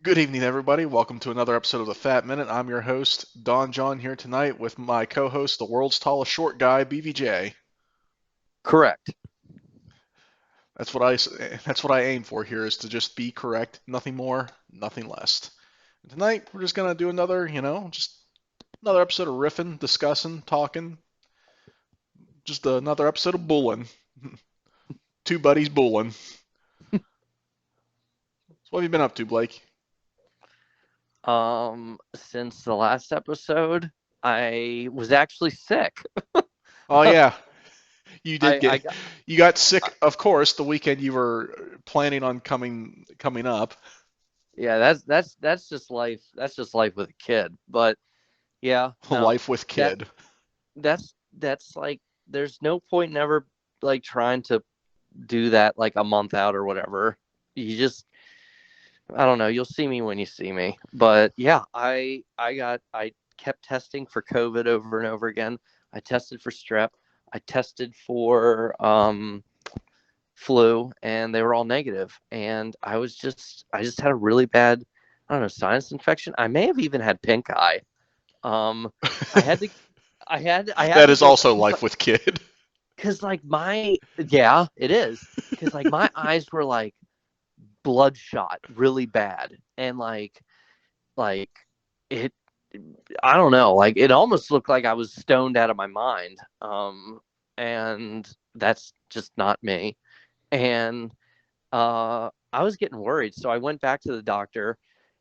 Good evening, everybody. Welcome to another episode of the Fat Minute. I'm your host, Don John, here tonight with my co-host, the world's tallest short guy, BVJ. Correct. That's what I aim for here is to just be correct, nothing more, nothing less. And tonight we're just gonna do another, just another episode of riffing, discussing, talking, just another episode of bulling. Two buddies bulling. So what have you been up to, Blake? Since the last episode, I was actually sick. Oh yeah, you did I get got you got sick, of course, the weekend you were planning on coming up. yeah, that's just life. That's just life with a kid. But yeah, no. Life with That kid. that's like there's no point in ever like trying to do that like a month out or whatever. You just I don't know, you'll see me when you see me. But yeah, I kept testing for COVID over and over again. I tested for strep. I tested for flu, and they were all negative. And I just had a really bad, I don't know, sinus infection. I may have even had pink eye. Um, I had to I had That to is get also life with kid. because like my yeah, it is because like my eyes were like bloodshot really bad, and like it I don't know, like it almost looked like I was stoned out of my mind. And that's just not me. And I was getting worried, so I went back to the doctor,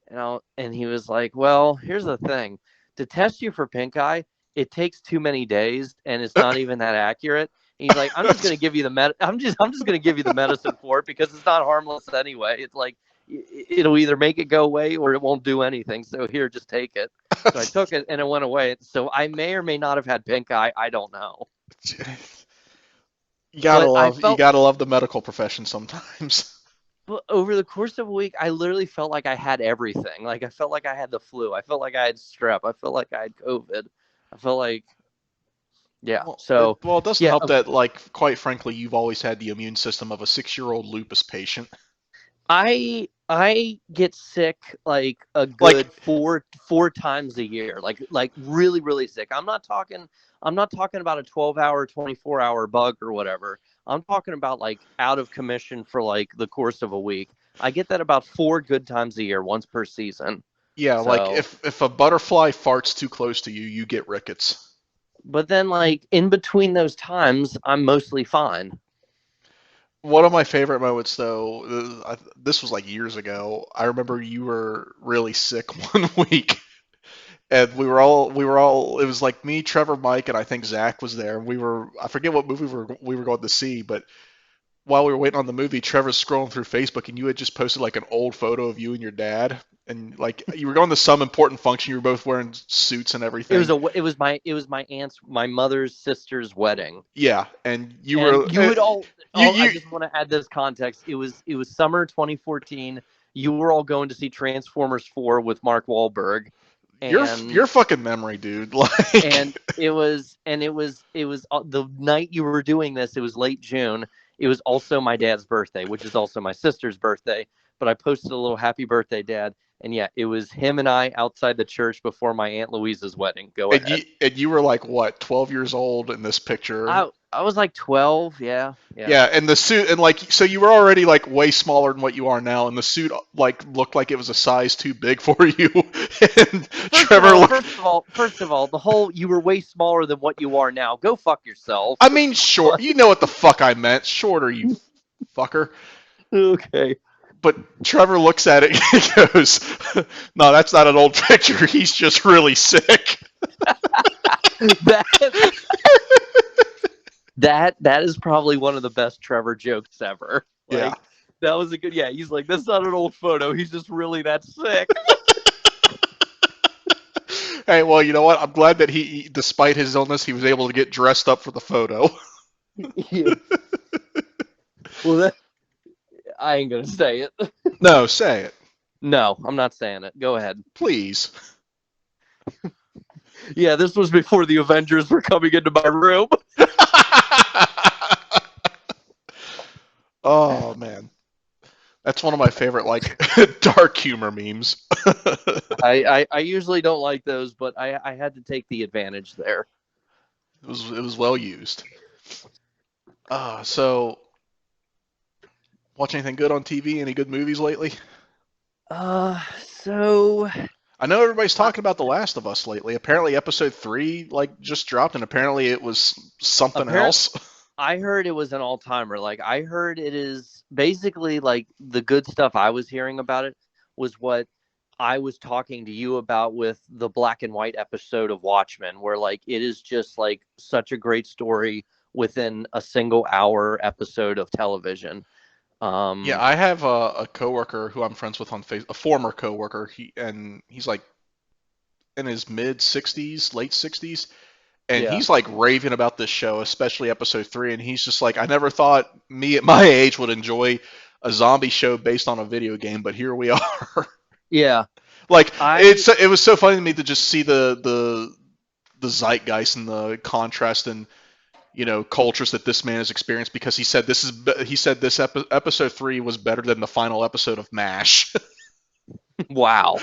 and he was like, "Well, here's the thing: to test you for pink eye, it takes too many days, and it's not even that accurate." And he's like, "I'm just gonna give you the I'm just gonna give you the medicine for it because it's not harmless anyway. It's like it'll either make it go away or it won't do anything. So here, just take it." So I took it, and it went away. So I may or may not have had pink eye. I don't know, but I You felt gotta love the medical profession sometimes. but over the course of a week, I literally felt like I had everything. Like I felt like I had the flu. I felt like I had strep. I felt like I had COVID. I felt like yeah. So Well, it doesn't yeah, help that, like, quite frankly, you've always had the immune system of a 6-year-old lupus patient. I get sick like a Like, good four times a year. Like really sick. I'm not talking about a 12-hour, 24-hour bug or whatever. I'm talking about like out of commission for like the course of a week. I get that about four good times a year, once per season. yeah, like So if a butterfly farts too close to you, you get rickets. but then like in between those times, I'm mostly fine. One of my favorite moments, though, this was like years ago. I remember you were really sick one week, and it was like me, Trevor, Mike, and I think Zach was there. I forget what movie we were going to see, but while we were waiting on the movie, Trevor's scrolling through Facebook, and you had just posted like an old photo of you and your dad, and like you were going to some important function. You were both wearing suits and everything. It was my mother's sister's wedding. Yeah, and you And were you would all I you just want to add this context. It was summer 2014. You were all going to see Transformers 4 with Mark Wahlberg, your and fucking memory, dude. Like, it was the night you were doing this. It was late June. It was also my dad's birthday, which is also my sister's birthday. But I posted a little happy birthday, Dad. And yeah, it was him and I outside the church before my Aunt Louisa's wedding. Go ahead. and you were like what, 12 years old in this picture. I was like 12. Yeah, yeah. Yeah, and the suit, and like, so you were already like way smaller than what you are now, and the suit like looked like it was a size too big for you. And Trevor looked, First of all, the whole you were way smaller than what you are now. Go fuck yourself. I mean, short. But You know what the fuck I meant, shorter, you fucker. okay, But Trevor looks at it and goes, "No, that's not an old picture. He's just really sick." that that is probably one of the best Trevor jokes ever. Yeah. Like that was a good. Yeah, he's like, that's not an old photo. He's just really that sick. Hey, well, you know what? I'm glad that despite his illness, he was able to get dressed up for the photo. Yeah. Well, I ain't gonna say it. No, say it, No, I'm not saying it. Go ahead. please. Yeah, this was before the Avengers were coming into my room. Oh man. That's one of my favorite like dark humor memes. I usually don't like those, but I had to take the advantage there. It was well used. So watch anything good on TV? Any good movies lately? So I know everybody's I, talking about The Last of Us lately. Apparently, episode three like just dropped, and apparently it was something apparent else. I heard it was an all timer. Like I heard it is basically like the good stuff I was hearing about it was what I was talking to you about with the black and white episode of Watchmen, where like it is just like such a great story within a single hour episode of television. Yeah, Um, I have a coworker who I'm friends with on Facebook, a former coworker. He's like in his mid 60s, late 60s, and yeah, he's like raving about this show, especially episode three. And he's just like, I never thought me at my age would enjoy a zombie show based on a video game, but here we are. yeah. Like I it was so funny to me to just see the zeitgeist and the contrast and cultures that this man has experienced because he said this episode three was better than the final episode of MASH. wow.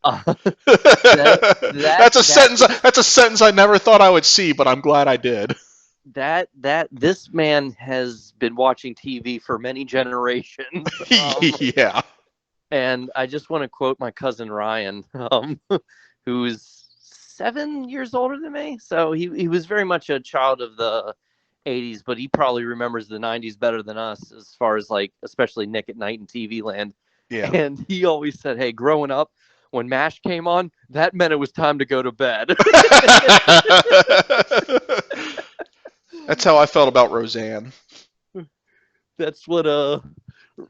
Uh, that that that's a that sentence. That's a sentence I never thought I would see, but I'm glad I did. that this man has been watching TV for many generations. Yeah. And I just want to quote my cousin Ryan, who's 7 years older than me. So he was very much a child of the 80s, but he probably remembers the 90s better than us as far as like, especially Nick at Night and TV Land. Yeah. And he always said, hey, growing up, when MASH came on, that meant it was time to go to bed. That's how I felt about Roseanne. That's what,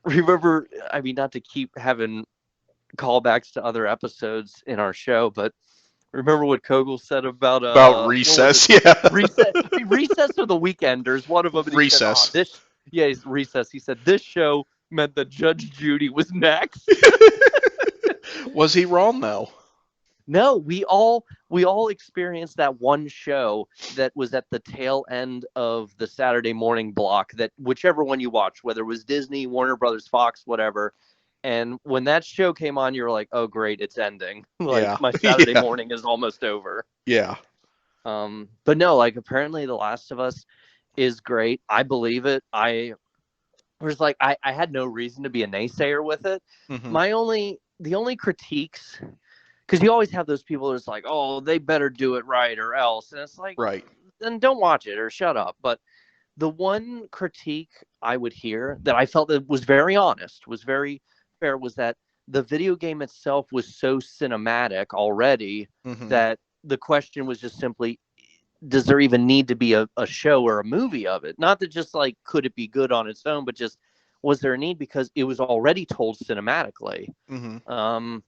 remember, I mean, not to keep having callbacks to other episodes in our show, but remember what Kogel said about About what was it? recess, yeah. Recess or the Weekenders, one of them, and he said, "Oh, Recess. this yeah, he's recess." He said this show meant that Judge Judy was next. Was he wrong though? No, we all experienced that one show that was at the tail end of the Saturday morning block, that whichever one you watched, whether it was Disney, Warner Brothers, Fox, whatever. And when that show came on, you were like, "Oh, great, it's ending! Like Yeah. my Saturday Yeah. morning is almost over." Yeah. But no, like apparently The Last of Us is great. I believe it. I was like, I had no reason to be a naysayer with it. Hmm. The only critiques, because you always have those people that's like, oh, they better do it right or else, and it's like, Right. then don't watch it or shut up. But the one critique I would hear that I felt that was very honest, was very fair, was that the video game itself was so cinematic already Hmm. that the question was just simply, does there even need to be a show or a movie of it? Not that just like, could it be good on its own, but just, was there a need because it was already told cinematically. Hmm. Um,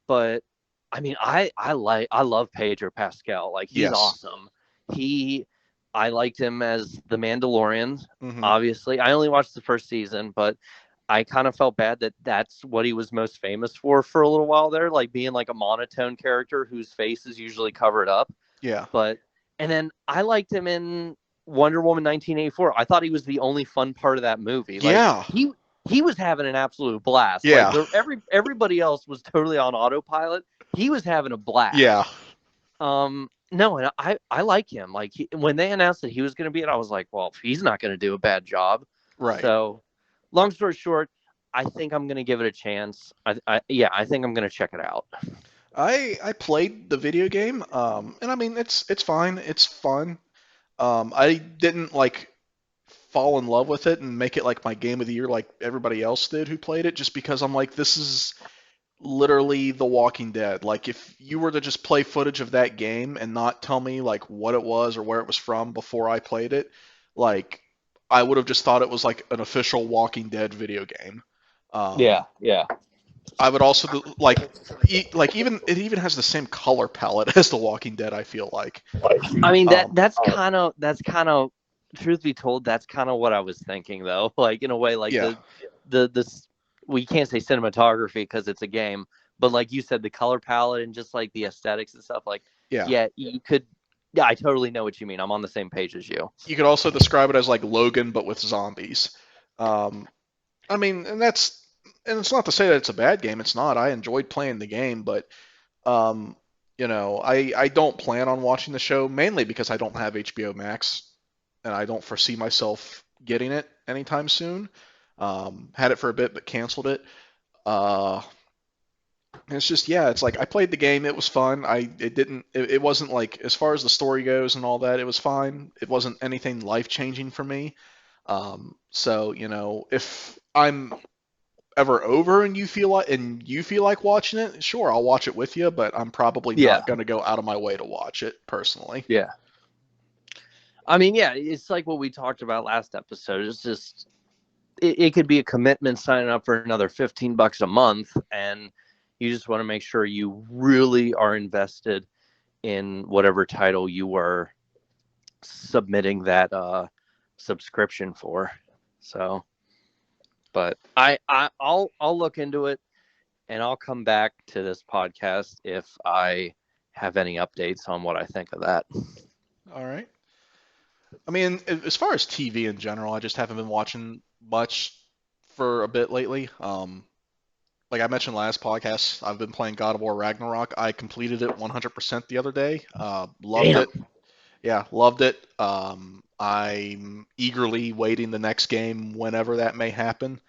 but I mean, I love Pedro Pascal. Like he's Yes. awesome. He I liked him as the Mandalorian. Hmm. Obviously, I only watched the first season, but I kind of felt bad that that's what he was most famous for a little while there, like being like a monotone character whose face is usually covered up. Yeah. But and then I liked him in Wonder Woman 1984. I thought he was the only fun part of that movie. Like Yeah. he was having an absolute blast. Like Yeah. everybody else was totally on autopilot. He was having a Yeah. blast. No, and I like him. Like when they announced that he was going to be it, I was like, well, he's not going to do a bad job. Right. So, long story short, I think I'm going to give it a chance. I think I'm going to check it out. I played the video game, and I mean it's fine. It's fun. I didn't like fall in love with it and make it like my game of the year like everybody else did who played it, just because I'm like, this is literally The Walking Dead. Like if you were to just play footage of that game and not tell me like what it was or where it was from before I played it, like I would have just thought it was like an official Walking Dead video game. Um, Yeah, yeah. I would also like like even it even has the same color palette as The Walking Dead. I feel like. I mean Um, that's kind of truth be told, that's kind of what I was thinking though. Like in a way, like yeah, the we can't say cinematography because it's a game, but like you said, the color palette and just like the aesthetics and stuff. Like, yeah. yeah, you could. Yeah, I totally know what you mean. I'm on the same page as you. You could also describe it as like Logan but with zombies. Um, I mean, and it's not to say that it's a bad game. It's not. I enjoyed playing the game, but um, I don't plan on watching the show mainly because I don't have HBO Max and I don't foresee myself getting it anytime soon. Had it for a bit but canceled it. Uh, and it's just yeah, it's like I played the game. It was fun. It wasn't like as far as the story goes and all that. It was fine. It wasn't anything life changing for me. So if I'm ever over and you feel like watching it, sure, I'll watch it with you, but I'm probably Yeah, not going to go out of my way to watch it personally. yeah. I mean, yeah, it's like what we talked about last episode. It's just it could be a commitment signing up for another $15 a month, and you just want to make sure you really are invested in whatever title you were submitting that subscription for. So, but I'll look into it and I'll come back to this podcast if I have any updates on what I think of that. All right. I mean, as far as TV in general, I just haven't been watching much for a bit lately. Like I mentioned last podcast, I've been playing God of War Ragnarok. I completed it 100% the other day. Loved Damn. it. Yeah, loved it. I'm eagerly waiting the next game whenever that may happen.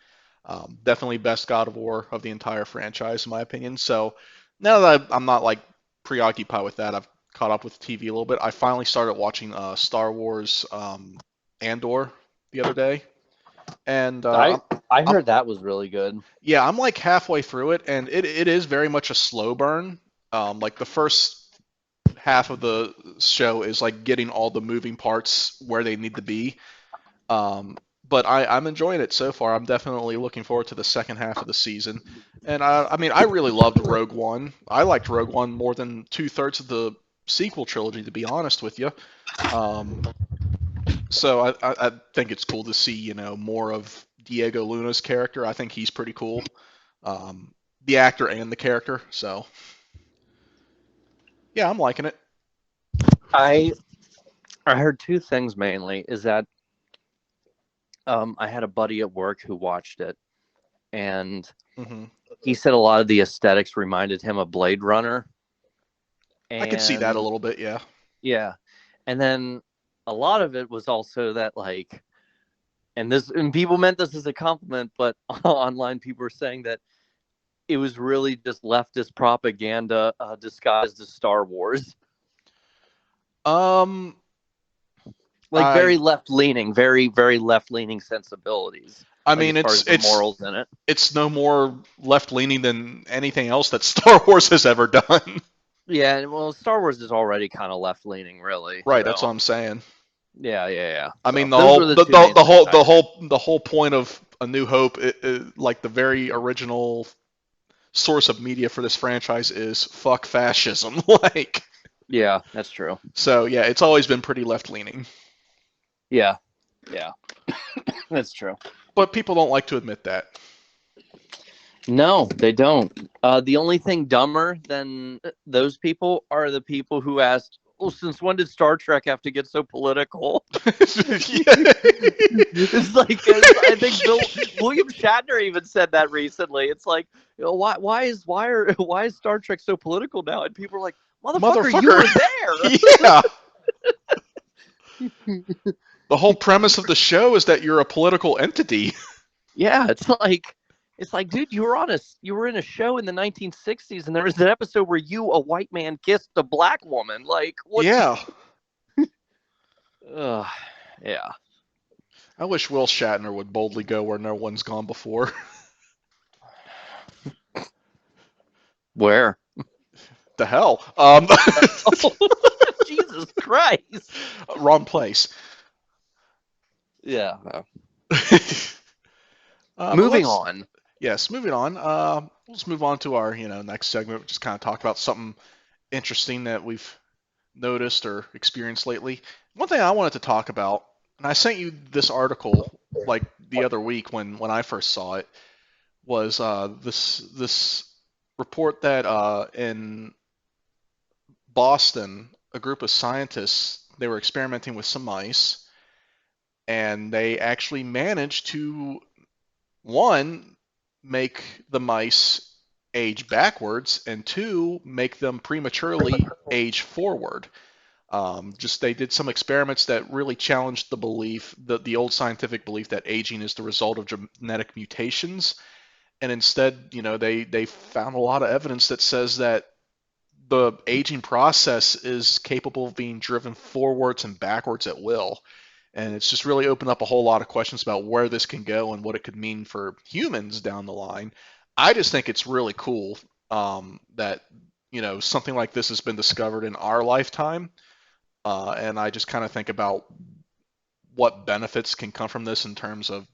Definitely best God of War of the entire franchise, in my opinion. So now that I'm not like preoccupied with that, I've caught up with TV a little bit. I finally started watching Star Wars Andor the other day, and I I I'm heard that was really good. yeah, I'm like halfway through it, and it is very much a slow burn. Like the first half of the show is like getting all the moving parts where they need to be. Um, but I'm enjoying it so far. I'm definitely looking forward to the second half of the season. And I mean, I really loved Rogue One. I liked Rogue One more than two-thirds of the sequel trilogy, to be honest with you. Um, so I think it's cool to see, more of Diego Luna's character. I think he's pretty cool. The actor and the character. So yeah, I'm liking it. I I heard two things mainly is that I had a buddy at work who watched it, and Hmm. he said a lot of the aesthetics reminded him of Blade Runner. I could see that a And little bit, yeah. yeah, and then a lot of it was also that like, and people meant this as a compliment, but online people were saying that it was really just leftist propaganda disguised as Star Wars, Um, like very I left leaning, very left leaning sensibilities, I like mean as far as the morals in it. it's no more left leaning than anything else that Star Wars has ever done. Yeah, well, Star Wars is already kind of left leaning, really. Right, that's what So I'm saying. yeah. I mean So those were the two main the things whole I heard. the whole point of A New Hope, like the very original source of media for this franchise is fuck fascism. Like, Yeah, that's true. so yeah, it's always been pretty left leaning, Yeah, yeah, that's true. but people don't like to admit that. No, they don't. The only thing dumber than those people are the people who asked, "Well, since when did Star Trek have to get so political?" It's like I think William Shatner even said that recently. It's like, why is Star Trek so political now? And people are like, "Motherfucker, you Motherfucker. were there." Yeah. The whole premise of the show is that you're a political entity. Yeah, it's like, dude, you were in a show in the 1960s, and there was an episode where a white man, kissed a black woman. Like, what? Yeah. Ugh, yeah. I wish Will Shatner would boldly go where no one's gone before. Where? The hell? Oh, Jesus Christ. Wrong place. Yeah. But Moving let's on. yes, moving on. Let's move on to our next segment. Just kind of talk about something interesting that we've noticed or experienced lately. One thing I wanted to talk about, and I sent you this article like the other week when I first saw it, was this report that in Boston, a group of scientists they were experimenting with some mice, and they actually managed to One, make the mice age backwards, and two, make them prematurely age forward. Just they did some experiments that really challenged the belief, the old scientific belief that aging is the result of genetic mutations, and instead, they found a lot of evidence that says that the aging process is capable of being driven forwards and backwards at will. And it's just really opened up a whole lot of questions about where this can go and what it could mean for humans down the line. I just think it's really cool that something like this has been discovered in our lifetime, and I just kind of think about what benefits can come from this in terms of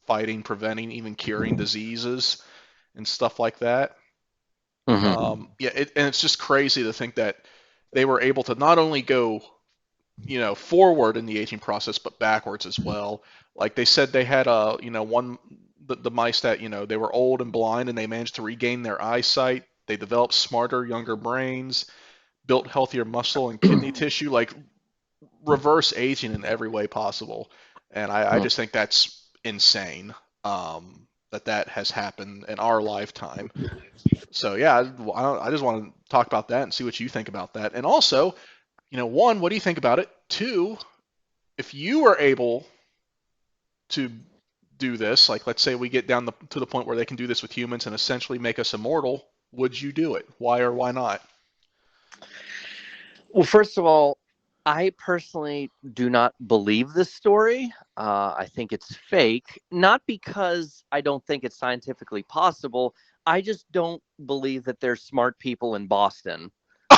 fighting, preventing, even curing diseases and stuff like that. Mm-hmm. Yeah, and it's just crazy to think that they were able to not only go forward in the aging process, but backwards as well. Like they said, they had the mice that they were old and blind, and they managed to regain their eyesight. They developed smarter, younger brains, built healthier muscle and kidney tissue, like reverse aging in every way possible. And I just think that's insane that has happened in our lifetime. So yeah, I just want to talk about that and see what you think about that. And also, one, what do you think about it? Two, if you were able to do this, like let's say we get down to the point where they can do this with humans and essentially make us immortal, would you do it? Why or why not? Well, first of all, I personally do not believe this story. I think it's fake, not because I don't think it's scientifically possible. I just don't believe that there's smart people in Boston. Um,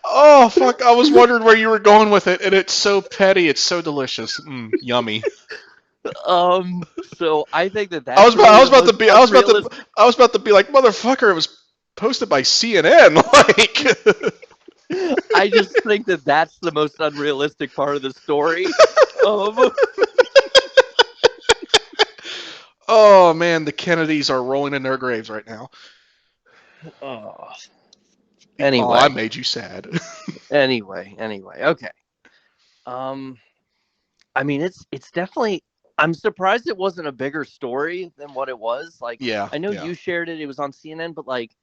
Oh fuck! I was wondering where you were going with it, and it's so petty. It's so delicious. Yummy. so I think that I that's was about, I really was the about to most be, unrealistic. I was about to be like, motherfucker! It was posted by CNN. Like, I just think that that's the most unrealistic part of the story. Um, oh man, the Kennedys are rolling in their graves right now. oh, Oh, I anyway, made you sad. anyway. Okay. Um, I mean, it's definitely. I'm surprised it wasn't a bigger story than what it was. Like, Yeah, I know yeah. you shared it; it was on CNN, but like,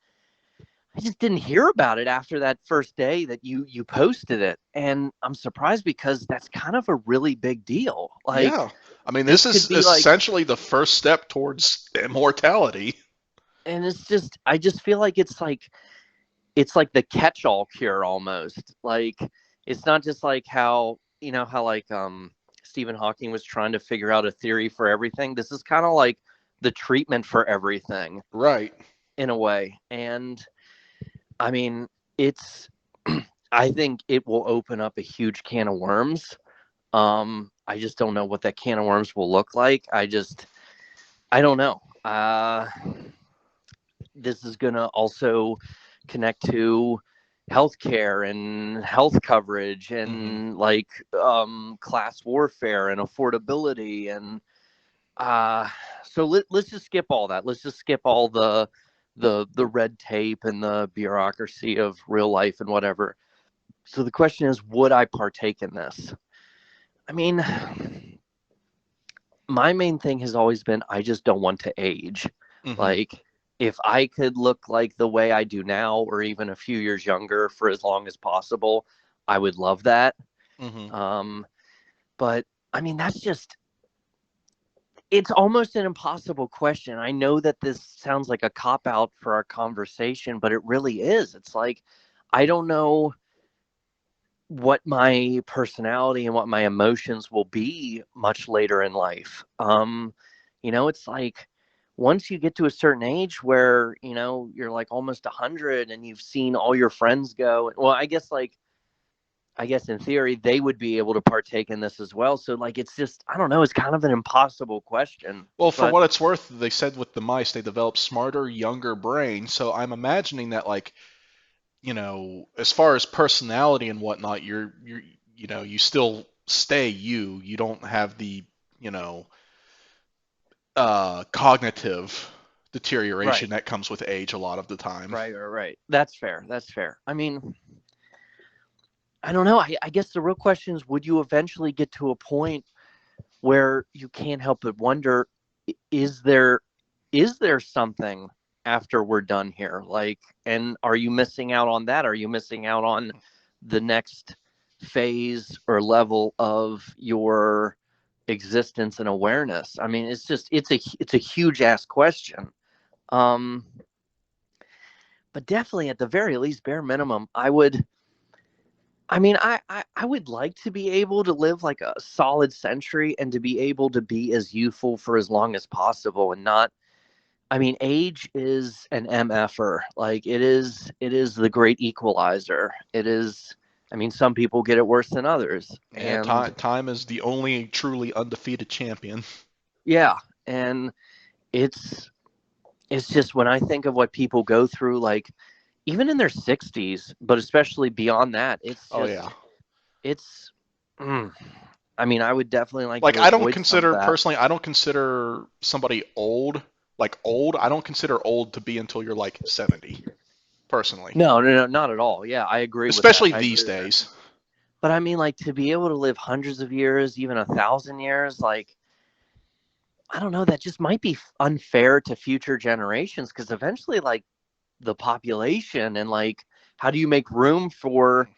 I just didn't hear about it after that first day that you posted it, and I'm surprised because that's kind of a really big deal. Like, Yeah. I mean, this this could is be like, essentially the first step towards immortality. and it's just, I just feel like it's like the catch-all cure almost. Like, it's not just like how how like Stephen Hawking was trying to figure out a theory for everything. This is kind of like the treatment for everything Right. in a way. And I mean, it's I think it will open up a huge can of worms. I just don't know what that can of worms will look like. I don't know. This is going to also connect to healthcare and health coverage Hmm. and like class warfare and affordability and uh so let's just skip all that. Let's just skip all the red tape and the bureaucracy of real life and whatever. So the question is, would I partake in this? I mean, my main thing has always been I just don't want to age. Hmm. Like, if I could look like the way I do now, or even a few years younger for as long as possible, I would love that. Hmm. Um, but I mean, that's just, it's almost an impossible question. I know that this sounds like a cop out for our conversation, but it really is. It's like, I don't know what my personality and what my emotions will be much later in life. It's like once you get to a certain age where you're like almost 100 and you've seen all your friends go. Well, I guess in theory they would be able to partake in this as well. So like it's just I don't know. It's kind of an impossible question, Well, for but what it's worth, they said with the mice they developed smarter, younger brains. So I'm imagining that, like, as far as personality and whatnot, you still stay you. You don't have the, you know, cognitive deterioration Right. that comes with age a lot of the time. Right. That's fair. That's fair. I mean, I don't know. I guess the real question is, would you eventually get to a point where you can't help but wonder, is there is there something after we're done here? Like, and are you missing out on that? Are you missing out on the next phase or level of your existence and awareness? I mean, it's a huge ass question. Um, but definitely, at the very least, bare minimum, I would. I mean, I would like to be able to live like a solid century and to be able to be as youthful for as long as possible and not. I mean, age is an MFer. Like it is the great equalizer. It is. I mean, some people get it worse than others, Yeah, and time is the only truly undefeated champion. yeah, and it's it's just when I think of what people go through, like even in their 60s, but especially beyond that, it's Oh yeah. just it's. Mm, I mean, I would definitely like Like to I don't avoid some of consider that. personally, I don't consider somebody old, like old. I don't consider old to be until you're like 70, personally. No, not at all. Yeah, I agree with that. Especially I these agree with that. days. But I mean, like to be able to live hundreds of years, even 1,000 years, like I don't know, that just might be unfair to future generations because eventually, like the population and like how do you make room for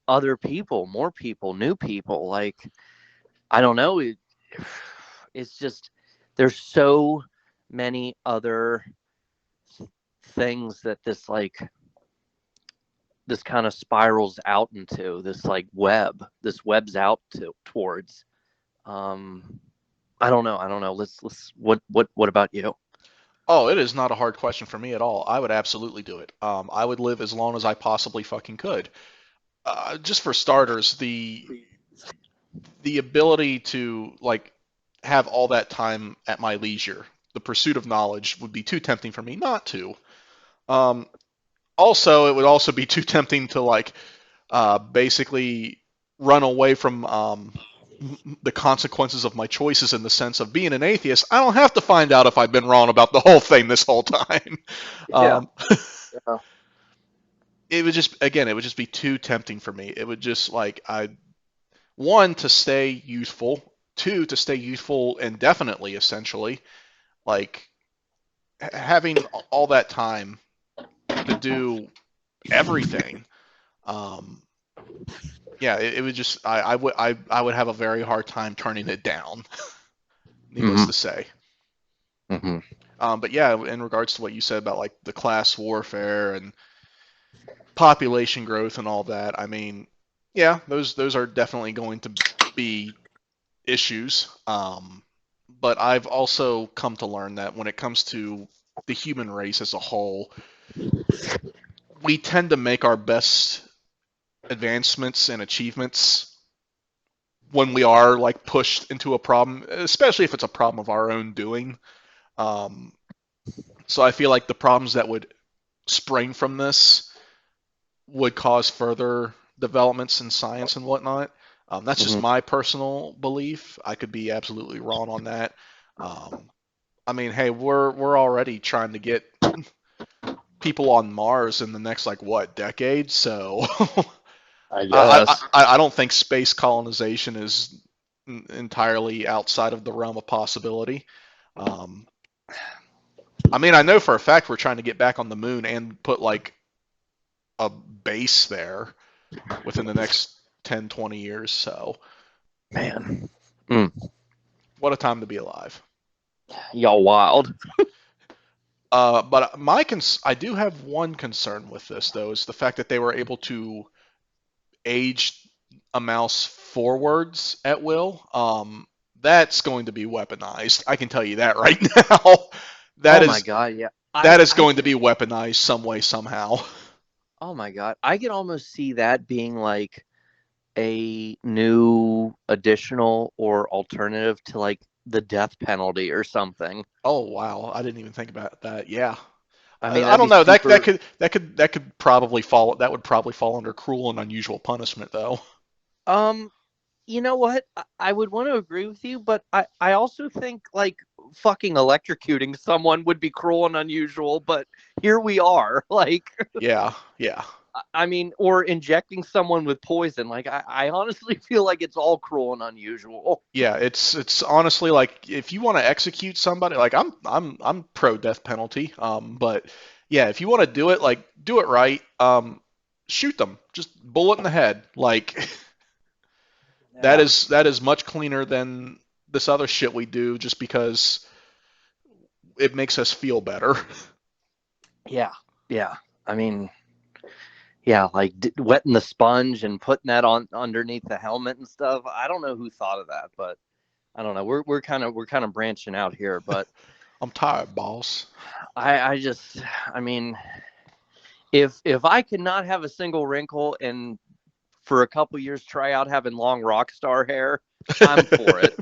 other people, more people, new people? Like I don't know. It's just there's so many other things that this kind of spirals out into this webs out to towards. um I don't know. Let's what about you? Oh, it is not a hard question for me at all. I would absolutely do it. I would live as long as I possibly fucking could. Just for starters, the ability to like have all that time at my leisure, the pursuit of knowledge would be too tempting for me not to. Um, Also, it would also be too tempting to like basically run away from the consequences of my choices in the sense of being an atheist. I don't have to find out if I've been wrong about the whole thing this whole time. Yeah. Um, Yeah. it would just again, it would just be too tempting for me. It would just like I one to stay youthful, two to stay youthful indefinitely, essentially. Like having all that time to do everything. Um, yeah, it would just I would have a very hard time turning it down. Needless Mm-hmm. to say. Mm-hmm. But yeah, in regards to what you said about like the class warfare and population growth and all that, I mean, yeah, those are definitely going to be issues. But I've also come to learn that when it comes to the human race as a whole, we tend to make our best advancements and achievements when we are like pushed into a problem, especially if it's a problem of our own doing. Um, so I feel like the problems that would spring from this would cause further developments in science and whatnot. That's just Mm-hmm. my personal belief. I could be absolutely wrong on that. Um, I mean, hey, we're already trying to get people on Mars in the next like what decade? So I guess. I don't think space colonization is entirely outside of the realm of possibility. Um, I mean, I know for a fact we're trying to get back on the moon and put like a base there within the next 10, 20 years. So, Man. Mm. what a time to be alive. Y'all wild. But I do have one concern with this though, is the fact that they were able to age a mouse forwards at will. That's going to be weaponized. I can tell you that right now. That Oh my is god, yeah. that is I going to could be weaponized some way somehow. oh my god. I could almost see that being like a new additional or alternative to like the death penalty or something. Oh wow, I didn't even think about that. Yeah, I mean, I that'd be don't know. super. That could probably fall. That would probably fall under cruel and unusual punishment, though. Um, you know what? I would want to agree with you, but I also think like fucking electrocuting someone would be cruel and unusual, but here we are. Like, Yeah, yeah. I mean, or injecting someone with poison. Like, I honestly feel like it's all cruel and unusual. Yeah, it's honestly like if you want to execute somebody, like I'm pro death penalty. But yeah, if you want to do it, like do it right. Shoot them, just bullet in the head. Like that Yeah. is much cleaner than this other shit we do, just because it makes us feel better. Yeah. Yeah. I mean, yeah, like wetting the sponge and putting that on underneath the helmet and stuff. I don't know who thought of that, but I don't know. We're kind of branching out here, but I'm tired, boss. I just, I mean, if I could not have a single wrinkle and for a couple years try out having long rock star hair, I'm for it.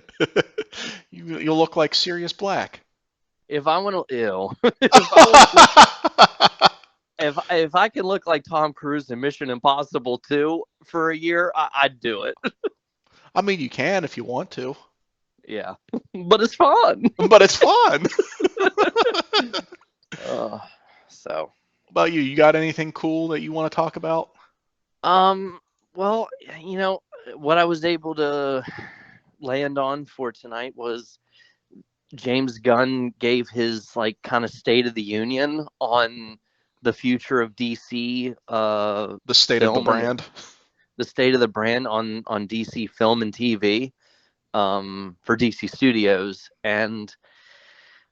You'll look like Sirius Black. If I want to, ew, if I want to look, if I can look like Tom Cruise in Mission Impossible 2 for a year, I'd do it. I mean, you can if you want to, Yeah, but it's fun. but it's fun. Uh, so, About you? You got anything cool that you want to talk about? um, well, you know what I was able to land on for tonight was James Gunn gave his like kind of State of the Union on the future of DC The state of the film and brand. the state of the brand on DC film and TV for DC Studios. And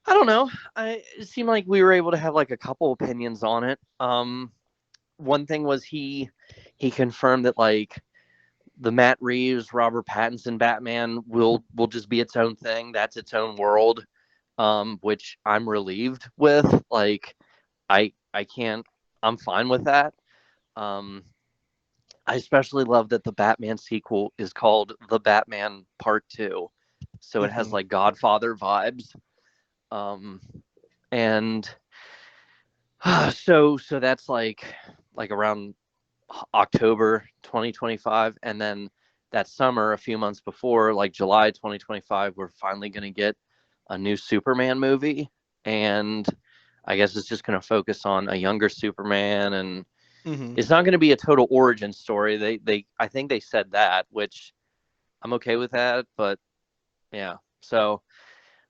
I don't know, it seemed like we were able to have like a couple opinions on it. One thing was he confirmed that like the Matt Reeves, Robert Pattinson Batman will just be its own thing. That's its own world, which I'm relieved with. Like, I can't. I'm fine with that. Um, I especially love that the Batman sequel is called The Batman Part Two, so it has Hmm. like Godfather vibes. Um, and so that's like around October 2025, and then that summer, a few months before, like July 2025, we're finally going to get a new Superman movie, and I guess it's just going to focus on a younger Superman, and Hmm. it's not going to be a total origin story. They I think they said that, which I'm okay with that, but yeah. So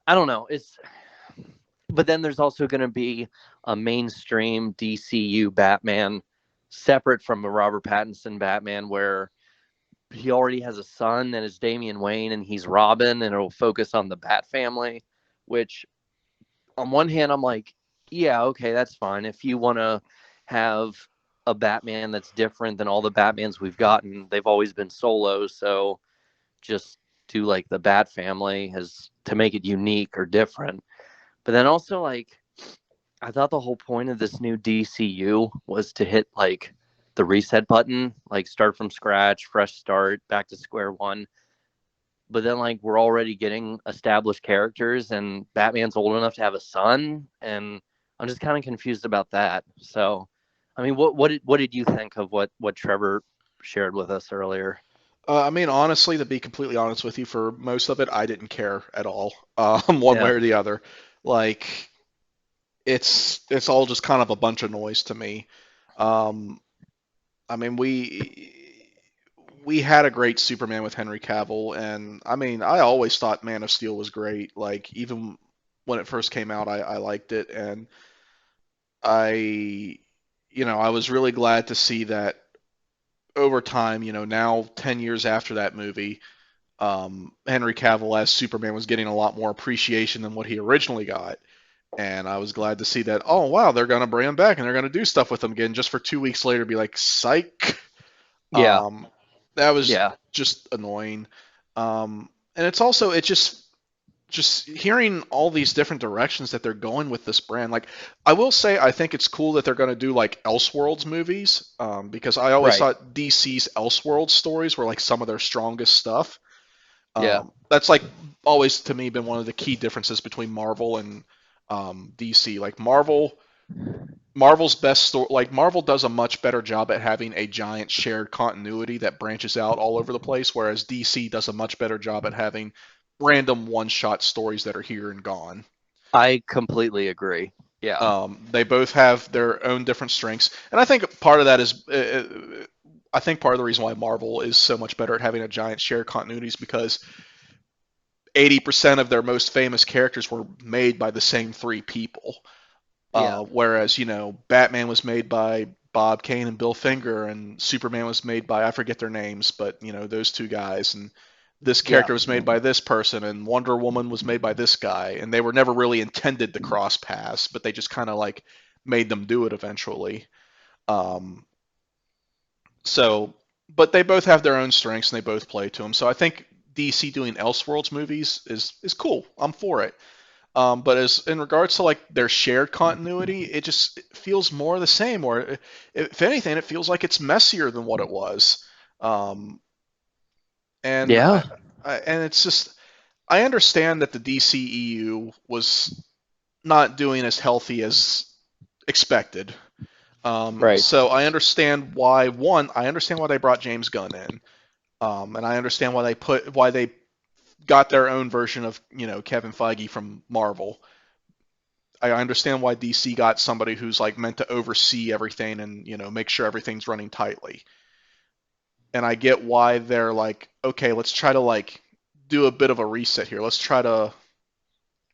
I don't know. It's but then there's also going to be a mainstream DCU Batman separate from the Robert Pattinson Batman where he already has a son and it's Damian Wayne and he's Robin and it'll focus on the Bat family, which on one hand I'm like, yeah, okay, that's fine. If you want to have a Batman that's different than all the Batmans we've gotten, they've always been solos, so just do like the Bat family as to make it unique or different. But then also like I thought the whole point of this new DCU was to hit like the reset button, like start from scratch, fresh start, back to square one. But then like we're already getting established characters and Batman's old enough to have a son and I'm just kind of confused about that. So, I mean, what did you think of what Trevor shared with us earlier? I mean, honestly, to be completely honest with you, for most of it, I didn't care at all, one way Yeah. or the other. Like, it's all just kind of a bunch of noise to me. Um, I mean, we had a great Superman with Henry Cavill, and I mean, I always thought Man of Steel was great. Like, even when it first came out, I liked it, and I, I was really glad to see that over time, now 10 years after that movie, Henry Cavill as Superman was getting a lot more appreciation than what he originally got. And I was glad to see that, oh, wow, they're going to bring him back and they're going to do stuff with him again just for 2 weeks later be like, psych. Yeah. Um, that was Yeah. just annoying. And it's also, it just hearing all these different directions that they're going with this brand. Like, I will say, I think it's cool that they're going to do like Elseworlds movies, because I always Right. thought DC's Elseworlds stories were like some of their strongest stuff. Yeah. That's like always to me been one of the key differences between Marvel and DC. Like Marvel's best story, like Marvel does a much better job at having a giant shared continuity that branches out all over the place, whereas DC does a much better job at having random one-shot stories that are here and gone. I completely agree. Yeah. They both have their own different strengths, and I think part of that is, I think part of the reason why Marvel is so much better at having a giant shared continuity is because 80% of their most famous characters were made by the same three people. Yeah. Whereas, Batman was made by Bob Kane and Bill Finger, and Superman was made by, I forget their names, but, those two guys. And this Yeah. character was made by this person, and Wonder Woman was made by this guy. And they were never really intended to cross paths, but they just kind of like made them do it eventually. Um, so, but they both have their own strengths and they both play to them. So I think DC doing Elseworlds movies is cool. I'm for it. But as in regards to like their shared continuity, it just feels more the same. Or if anything, it feels like it's messier than what it was. Um, and Yeah. and it's just I understand that the DCEU was not doing as healthy as expected. Right. So I understand why I understand why they brought James Gunn in, and I understand why they got their own version of Kevin Feige from Marvel. I understand why DC got somebody who's like meant to oversee everything and make sure everything's running tightly. And I get why they're like, okay, let's try to like do a bit of a reset here. Let's try to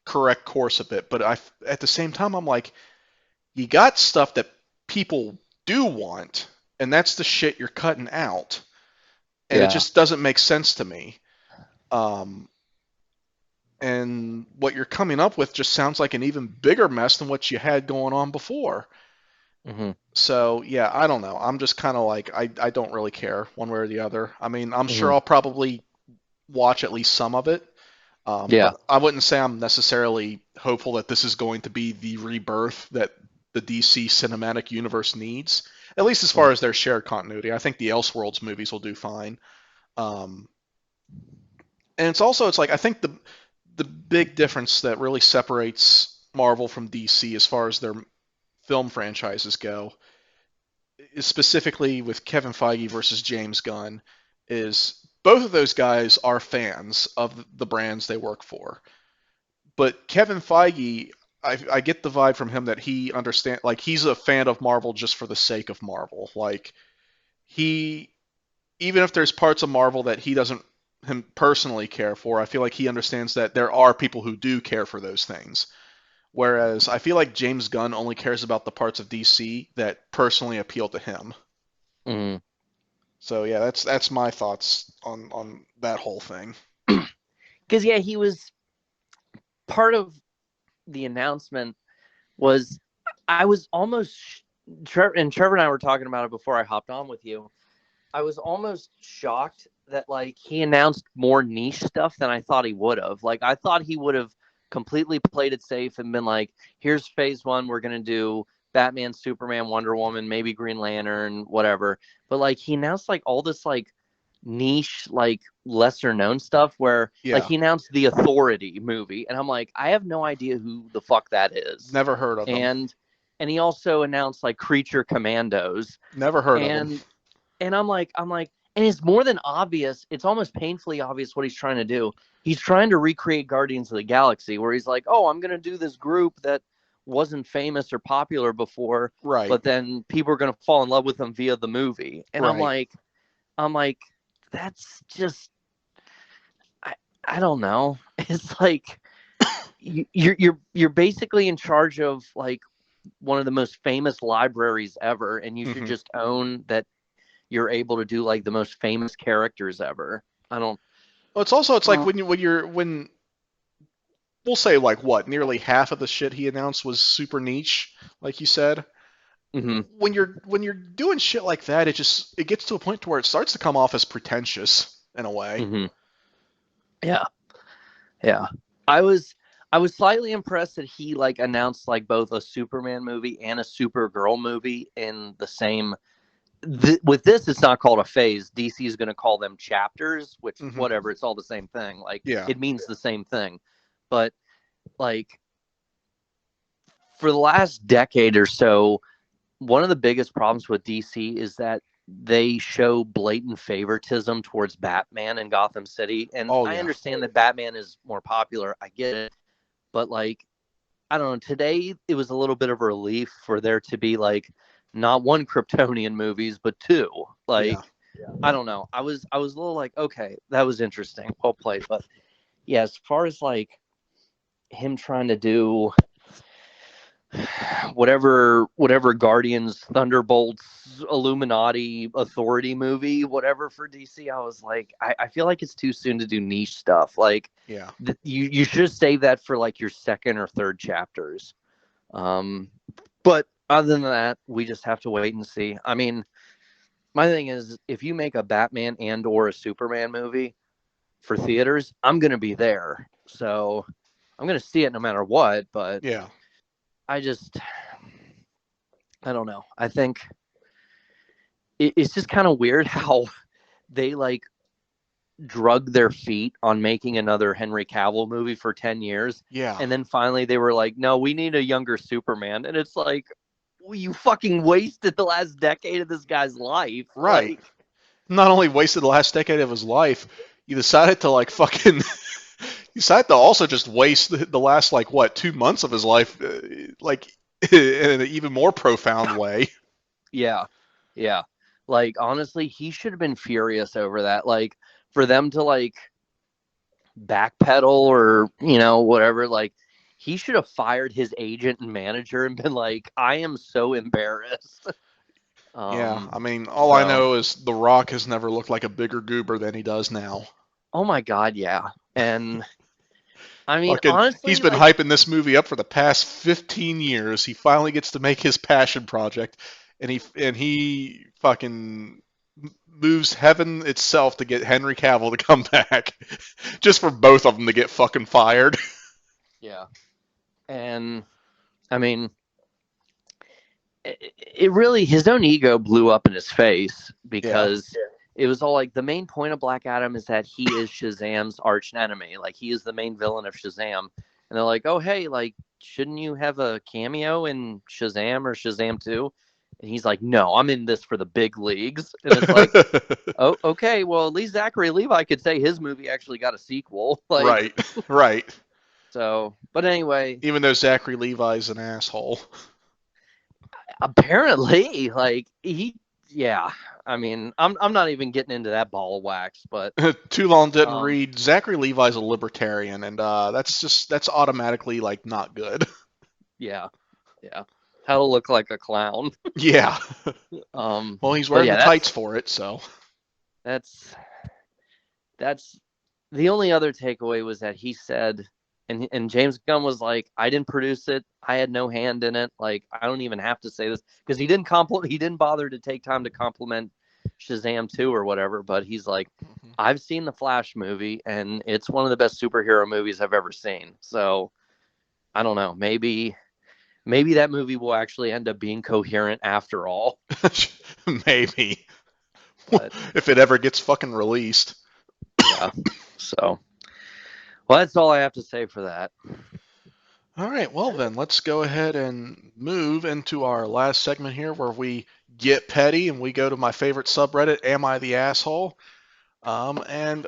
correct course a bit. But at the same time, I'm like, you got stuff that people do want, and that's the shit you're cutting out, and it Yeah. just doesn't make sense to me. Um, and what you're coming up with just sounds like an even bigger mess than what you had going on before. Hmm. So yeah, I don't know. I'm just kind of like I don't really care one way or the other. I mean, I'm sure Hmm. I'll probably watch at least some of it, Yeah. but I wouldn't say I'm necessarily hopeful that this is going to be the rebirth that the DC cinematic universe needs. At least as far Mhm. as their shared continuity, I think the Elseworlds movies will do fine. Um, and it's like I think the big difference that really separates Marvel from DC as far as their film franchises go specifically with Kevin Feige versus James Gunn is both of those guys are fans of the brands they work for. But Kevin Feige, I get the vibe from him that he understand like he's a fan of Marvel just for the sake of Marvel. Like he even if there's parts of Marvel that he doesn't him personally care for, I feel like he understands that there are people who do care for those things. Whereas I feel like James Gunn only cares about the parts of DC that personally appeal to him. Hmm. So yeah, that's my thoughts on that whole thing. Because yeah, he was part of the announcement. Was I was almost Trevor and I were talking about it before I hopped on with you. I was almost shocked that like he announced more niche stuff than I thought he would have. Like I thought he would have completely played it safe and been like, "Here's phase 1. We're gonna do Batman, Superman, Wonder Woman, maybe Green Lantern, whatever." But like he announced like all this like niche, like lesser known stuff where like Yeah, he announced the Authority movie, and I'm like, I have no idea who the fuck that is. never heard of them. And he also announced like Creature Commandos, Never heard of them. and I'm like, and it's more than obvious. It's almost painfully obvious what he's trying to do. He's trying to recreate Guardians of the Galaxy, where he's like, oh, I'm gonna do this group that wasn't famous or popular before, Right, but then people are gonna fall in love with them via the movie. And right. I'm like, that's just, I, I don't know. It's like you're basically in charge of like one of the most famous libraries ever, and you should Hmm. just own that you're able to do like the most famous characters ever. I don't. Well, it's like Mm. when we'll say like what nearly half of the shit he announced was super niche, like you said. Hmm. When you're doing shit like that, it gets to a point to where it starts to come off as pretentious in a way. Hmm. Yeah, yeah. I was I was slightly impressed that he like announced like both a Superman movie and a Supergirl movie in the same. With this, it's not called a phase. DC is going to call them chapters, which Hmm. whatever. It's all the same thing. Like Yeah. it means the same thing, but like for the last decade or so, one of the biggest problems with DC is that they show blatant favoritism towards Batman in Gotham City. And Oh I yeah, understand that Batman is more popular. I get it. But like, I don't know, today it was a little bit of a relief for there to be like not one Kryptonian movies, but two. yeah, Like, I don't know. I was a little like, okay, that was interesting. Well played. But yeah, as far as like him trying to do whatever Guardians, Thunderbolts, Illuminati, Authority movie, whatever for DC, I was like, I feel like it's too soon to do niche stuff. Like yeah, you should save that for like your second or third chapters. Um, but other than that, we just have to wait and see. I mean, my thing is, if you make a Batman and or a Superman movie for theaters, I'm gonna be there. So I'm gonna see it no matter what. But yeah, I just, I don't know. I think it's just kind of weird how they like drug their feet on making another Henry Cavill movie for 10 years. yeah. And then finally they were like, no, we need a younger Superman. And it's like, well, you fucking wasted the last decade of this guy's life. Right. Like, Not only wasted the last decade of his life, you decided to like fucking. You decided to also just waste the last like what 2 months of his life, like in an even more profound way. yeah, yeah. Like, honestly, he should have been furious over that. Like, for them to like backpedal or, whatever, like, he should have fired his agent and manager and been like, I am so embarrassed. Yeah, I mean, all I So know is The Rock has never looked like a bigger goober than he does now. oh my god, yeah. And I mean, Fucking, he's honestly, been like, hyping this movie up for the past 15 years. He finally gets to make his passion project, and he fucking moves heaven itself to get Henry Cavill to come back, just for both of them to get fucking fired. yeah. And I mean, it really, his own ego blew up in his face Yeah. because it was all like the main point of Black Adam is that he is Shazam's arch enemy. Like, he is the main villain of Shazam. And they're like, oh, hey, like, shouldn't you have a cameo in Shazam or Shazam 2? And he's like, no, I'm in this for the big leagues. And it's like, oh, okay, well, at least Zachary Levi could say his movie actually got a sequel. Like, Right, right. so, but anyway, Even though Zachary Levi's an asshole. apparently, like, yeah. I mean, I'm not even getting into that ball of wax, but Too long didn't um, read. Zachary Levi's a libertarian, and that's automatically like not good. yeah, yeah, how to look like a clown. Yeah. Well, he's But wearing yeah, the tights for it, so. that's that's the only other takeaway was that he said, and James Gunn was like, I didn't produce it, I had no hand in it. Like, I don't even have to say this because he didn't bother to take time to compliment Shazam 2 or whatever. But he's like, Mhm. I've seen the Flash movie and it's one of the best superhero movies I've ever seen. So I don't know, maybe that movie will actually end up being coherent after all. Maybe. But If it ever gets fucking released. yeah, so well, that's all I have to say for that. All right, well then, let's go ahead and move into our last segment here where we get petty and we go to my favorite subreddit, Am I the Asshole? And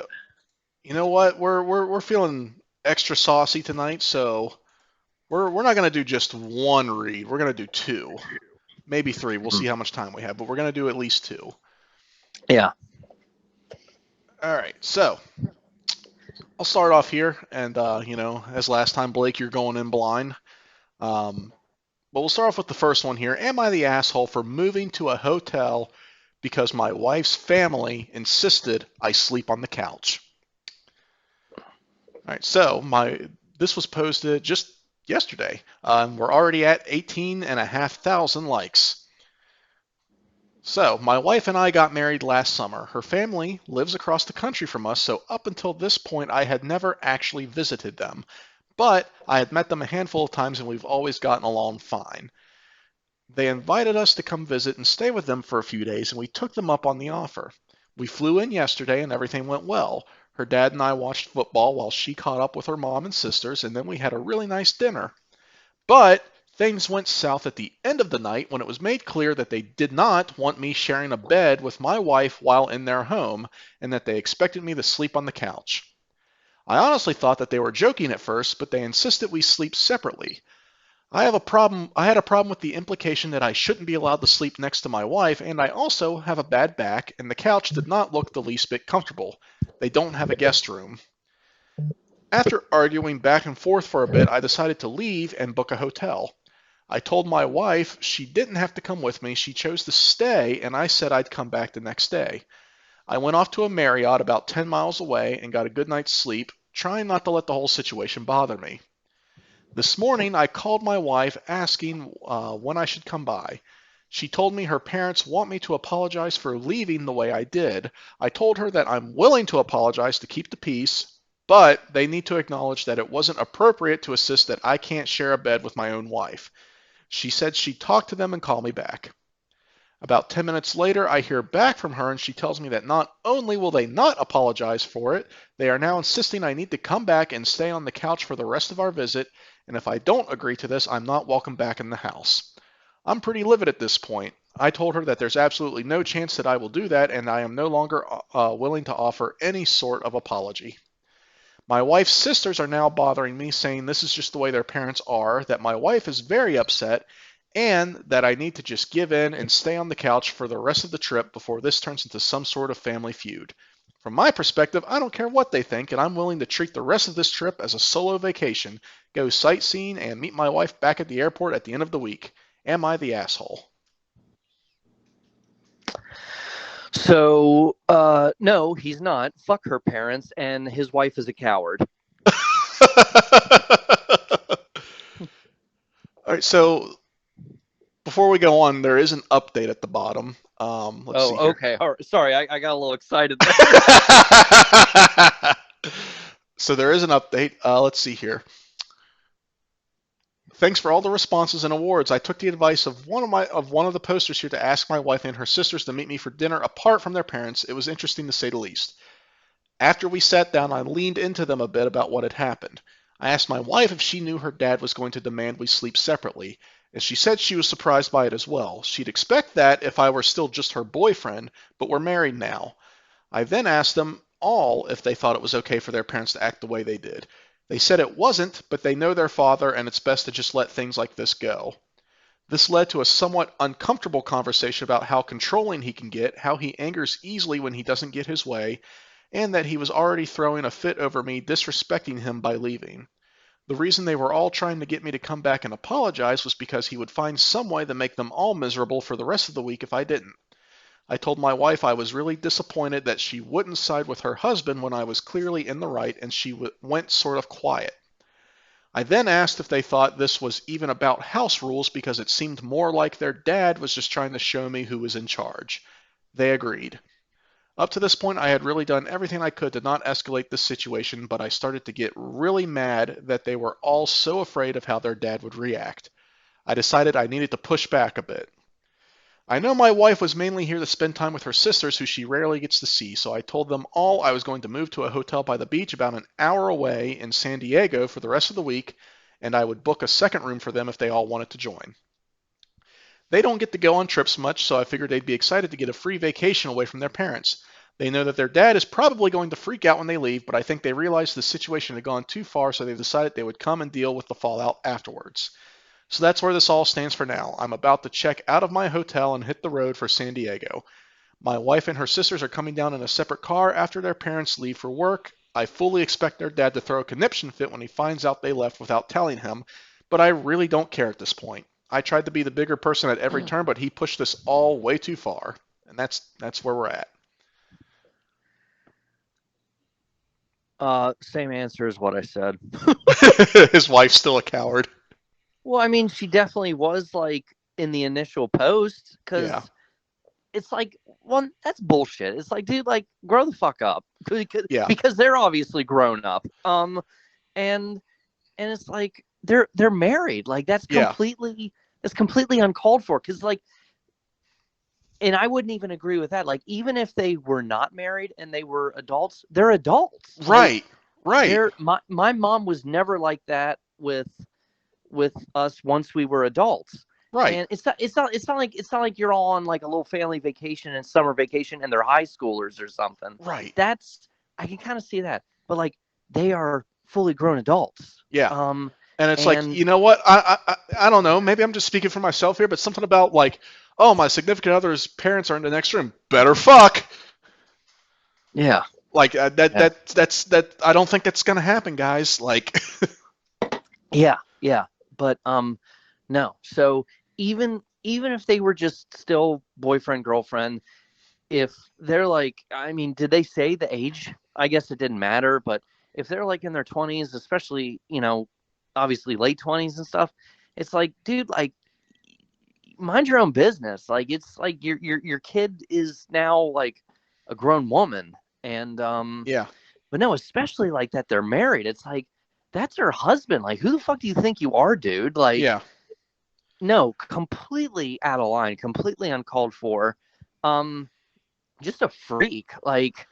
you know what? We're feeling extra saucy tonight, so we're not gonna do just one read. We're gonna do two, maybe three. We'll see how much time we have, but we're gonna do at least two. Yeah. All right, so I'll start off here, and as last time, Blake, you're going in blind. Um, but we'll start off with the first one here. Am I the asshole for moving to a hotel because my wife's family insisted I sleep on the couch? All right, so my this was posted just yesterday. We're already at 18,500 likes. So, my wife and I got married last summer. Her family lives across the country from us, so up until this point, I had never actually visited them. But I had met them a handful of times and we've always gotten along fine. They invited us to come visit and stay with them for a few days, and we took them up on the offer. We flew in yesterday and everything went well. Her dad and I watched football while she caught up with her mom and sisters, and then we had a really nice dinner. But Things went south at the end of the night when it was made clear that they did not want me sharing a bed with my wife while in their home, and that they expected me to sleep on the couch. I honestly thought that they were joking at first, but they insisted we sleep separately. I had a problem with the implication that I shouldn't be allowed to sleep next to my wife, and I also have a bad back, and the couch did not look the least bit comfortable. They don't have a guest room. After arguing back and forth for a bit, I decided to leave and book a hotel. I told my wife she didn't have to come with me. She chose to stay, and I said I'd come back the next day. I went off to a Marriott about 10 miles away and got a good night's sleep, trying not to let the whole situation bother me. This morning, I called my wife asking when I should come by. She told me her parents want me to apologize for leaving the way I did. I told her that I'm willing to apologize to keep the peace, but they need to acknowledge that it wasn't appropriate to insist that I can't share a bed with my own wife. She said she'd talk to them and call me back. About 10 minutes later, I hear back from her and she tells me that not only will they not apologize for it, they are now insisting I need to come back and stay on the couch for the rest of our visit, and if I don't agree to this, I'm not welcome back in the house. I'm pretty livid at this point. I told her that there's absolutely no chance that I will do that, and I am no longer willing to offer any sort of apology. My wife's sisters are now bothering me, saying this is just the way their parents are, that my wife is very upset, and that I need to just give in and stay on the couch for the rest of the trip before this turns into some sort of family feud. From my perspective, I don't care what they think, and I'm willing to treat the rest of this trip as a solo vacation, go sightseeing, and meet my wife back at the airport at the end of the week. Am I the asshole? So, no, he's not. Fuck her parents, and his wife is a coward. All right, so before we go on, there is an update at the bottom. Let's see Oh, here. okay. All right. Sorry, I got a little excited there. So there is an update. Let's see here. Thanks for all the responses and awards. I took the advice of one of the posters here to ask my wife and her sisters to meet me for dinner apart from their parents. It was interesting to say the least. After we sat down, I leaned into them a bit about what had happened. I asked my wife if she knew her dad was going to demand we sleep separately, and she said she was surprised by it as well. She'd expect that if I were still just her boyfriend, but we're married now. I then asked them all if they thought it was okay for their parents to act the way they did. They said it wasn't, but they know their father and it's best to just let things like this go. This led to a somewhat uncomfortable conversation about how controlling he can get, how he angers easily when he doesn't get his way, and that he was already throwing a fit over me disrespecting him by leaving. The reason they were all trying to get me to come back and apologize was because he would find some way to make them all miserable for the rest of the week if I didn't. I told my wife I was really disappointed that she wouldn't side with her husband when I was clearly in the right, and she went sort of quiet. I then asked if they thought this was even about house rules because it seemed more like their dad was just trying to show me who was in charge. They agreed. Up to this point, I had really done everything I could to not escalate this situation, but I started to get really mad that they were all so afraid of how their dad would react. I decided I needed to push back a bit. I know my wife was mainly here to spend time with her sisters, who she rarely gets to see, so I told them all I was going to move to a hotel by the beach about an hour away in San Diego for the rest of the week, and I would book a second room for them if they all wanted to join. They don't get to go on trips much, so I figured they'd be excited to get a free vacation away from their parents. They know that their dad is probably going to freak out when they leave, but I think they realized the situation had gone too far, so they decided they would come and deal with the fallout afterwards. So that's where this all stands for now. I'm about to check out of my hotel and hit the road for San Diego. My wife and her sisters are coming down in a separate car after their parents leave for work. I fully expect their dad to throw a conniption fit when he finds out they left without telling him, but I really don't care at this point. I tried to be the bigger person at every turn, but he pushed this all way too far, and that's where we're at. Same answer as what I said. His wife's still a coward. Well, I mean, she definitely was like in the initial post Yeah, because it's like, well, that's bullshit. It's like, dude, like, grow the fuck up because yeah, because they're obviously grown up. And it's like they're married. Like yeah, that's completely uncalled for. Because like, and I wouldn't even agree with that. Like, even if they were not married and they were adults, they're adults. Like, right, right, my mom was never like that with with us once we were adults. Right. And it's not like you're all on like a little family vacation and summer vacation and they're high schoolers or something. Right. That's I can kind of see that. But like they are fully grown adults. Yeah. And it's like, And you know what? I don't know. Maybe I'm just speaking for myself here, but something about like, oh, my significant other's parents are in the next room. Better fuck. yeah, Like yeah, that. I don't think that's gonna happen, guys. Like, yeah. But no. So even if they were just still boyfriend girlfriend, if they're like, I mean, did they say the age? I guess it didn't matter, but if they're like in their 20s, especially, obviously late 20s and stuff, it's like, dude, like mind your own business. Like it's like your kid is now like a grown woman and yeah, but no, especially like that they're married. It's like that's her husband. Like who the fuck do you think you are, dude? Like yeah. no, completely out of line, completely uncalled for. Um just a freak. Like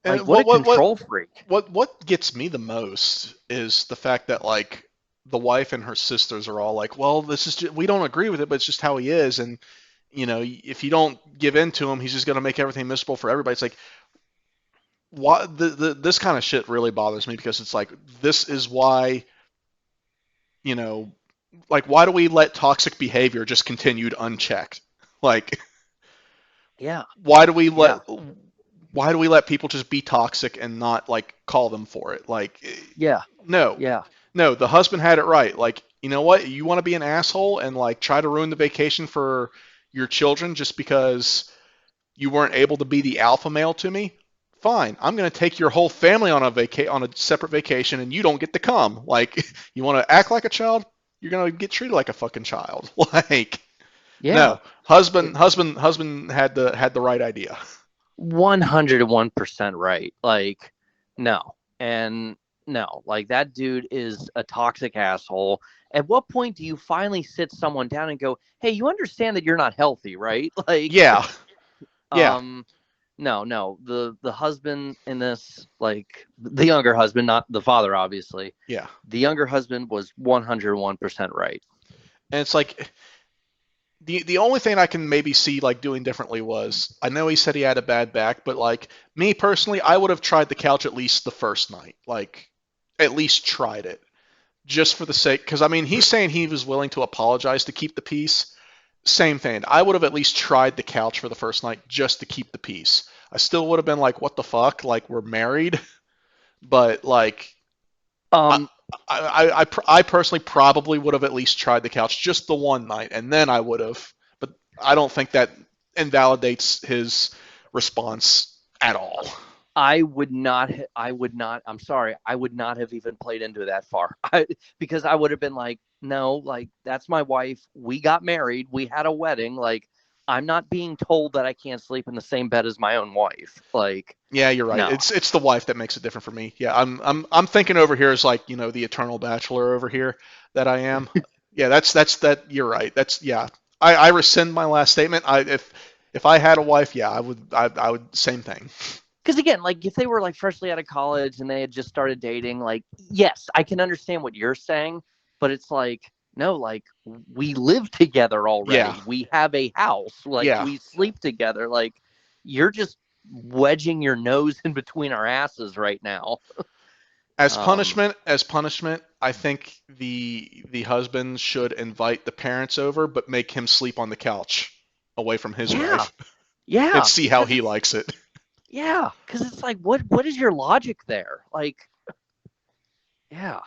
And what a control freak. what gets me the most is the fact that like the wife and her sisters are all like, well, this is we don't agree with it, but it's just how he is, and if you don't give in to him, he's just gonna make everything miserable for everybody. It's like, what this kind of shit really bothers me because it's like this is why you know like why do we let toxic behavior just continued unchecked? Like Yeah. why do we let Yeah. why do we let people just be toxic and not like call them for it? Like Yeah. no. Yeah. No, the husband had it right. Like, you know what? You want to be an asshole and like try to ruin the vacation for your children just because you weren't able to be the alpha male to me? Fine. I'm going to take your whole family on a separate vacation and you don't get to come. Like, you want to act like a child? You're going to get treated like a fucking child. Like, Yeah. no. Husband had the right idea. 101% right. Like, no. And no, like that dude is a toxic asshole. At what point do you finally sit someone down and go, "Hey, you understand that you're not healthy, right?" Like, Yeah. Yeah. um no. The husband in this, like the younger husband, not the father obviously. Yeah. The younger husband was 101% right. And it's like the only thing I can maybe see like doing differently was I know he said he had a bad back, but like me personally, I would have tried the couch at least the first night. Like at least tried it. Just for the sake because I mean he's saying he was willing to apologize to keep the peace. Same thing. I would have at least tried the couch for the first night just to keep the peace. I still would have been like, what the fuck? Like we're married, but like I, Um I personally probably would have at least tried the couch just the one night, and then I would have. But I don't think that invalidates his response at all. I would not, I'm sorry, I would not have even played into that far. Because I would have been like, no, like, that's my wife. We got married. We had a wedding. Like, I'm not being told that I can't sleep in the same bed as my own wife. Like, Yeah, you're right. no. It's the wife that makes it different for me. Yeah, I'm thinking over here as like the eternal bachelor over here that I am. Yeah, that's that. You're right. That's yeah. I rescind my last statement. If I had a wife, yeah, I would same thing. Because again, like, if they were like freshly out of college and they had just started dating, like, yes, I can understand what you're saying, but it's like, no, like, we live together Yeah, already. We have a house. Like, yeah. we sleep together. Like, you're just wedging your nose in between our asses right now. Um, As punishment, I think the husband should invite the parents over, but make him sleep on the couch away from his yeah, wife and yeah, see how because he it's likes it. yeah, because it's like, what is your logic there? Like, yeah,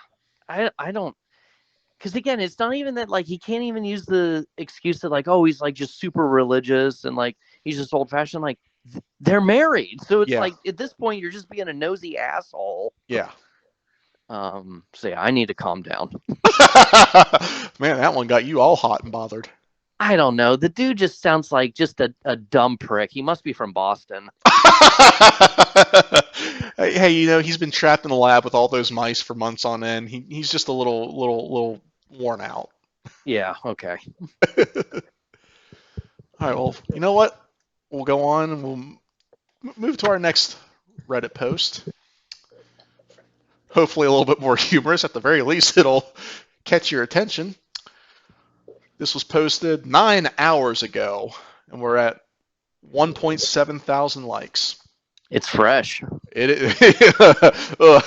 I don't. Because again, it's not even that like he can't even use the excuse that like, oh, he's like just super religious and like he's just old fashioned. Like they're married, so it's Yeah, like at this point you're just being a nosy asshole. yeah. So yeah, I need to calm down. Man, that one got you all hot and bothered. I don't know. The dude just sounds like just a dumb prick. He must be from Boston. Hey, he's been trapped in a lab with all those mice for months on end. He's just a little worn out. Yeah. Okay. All right, well, you know what? We'll go on and we'll move to our next Reddit post. Hopefully, a little bit more humorous. At the very least, it'll catch your attention. This was posted 9 hours ago, and we're at 1.7 thousand likes. It's fresh. I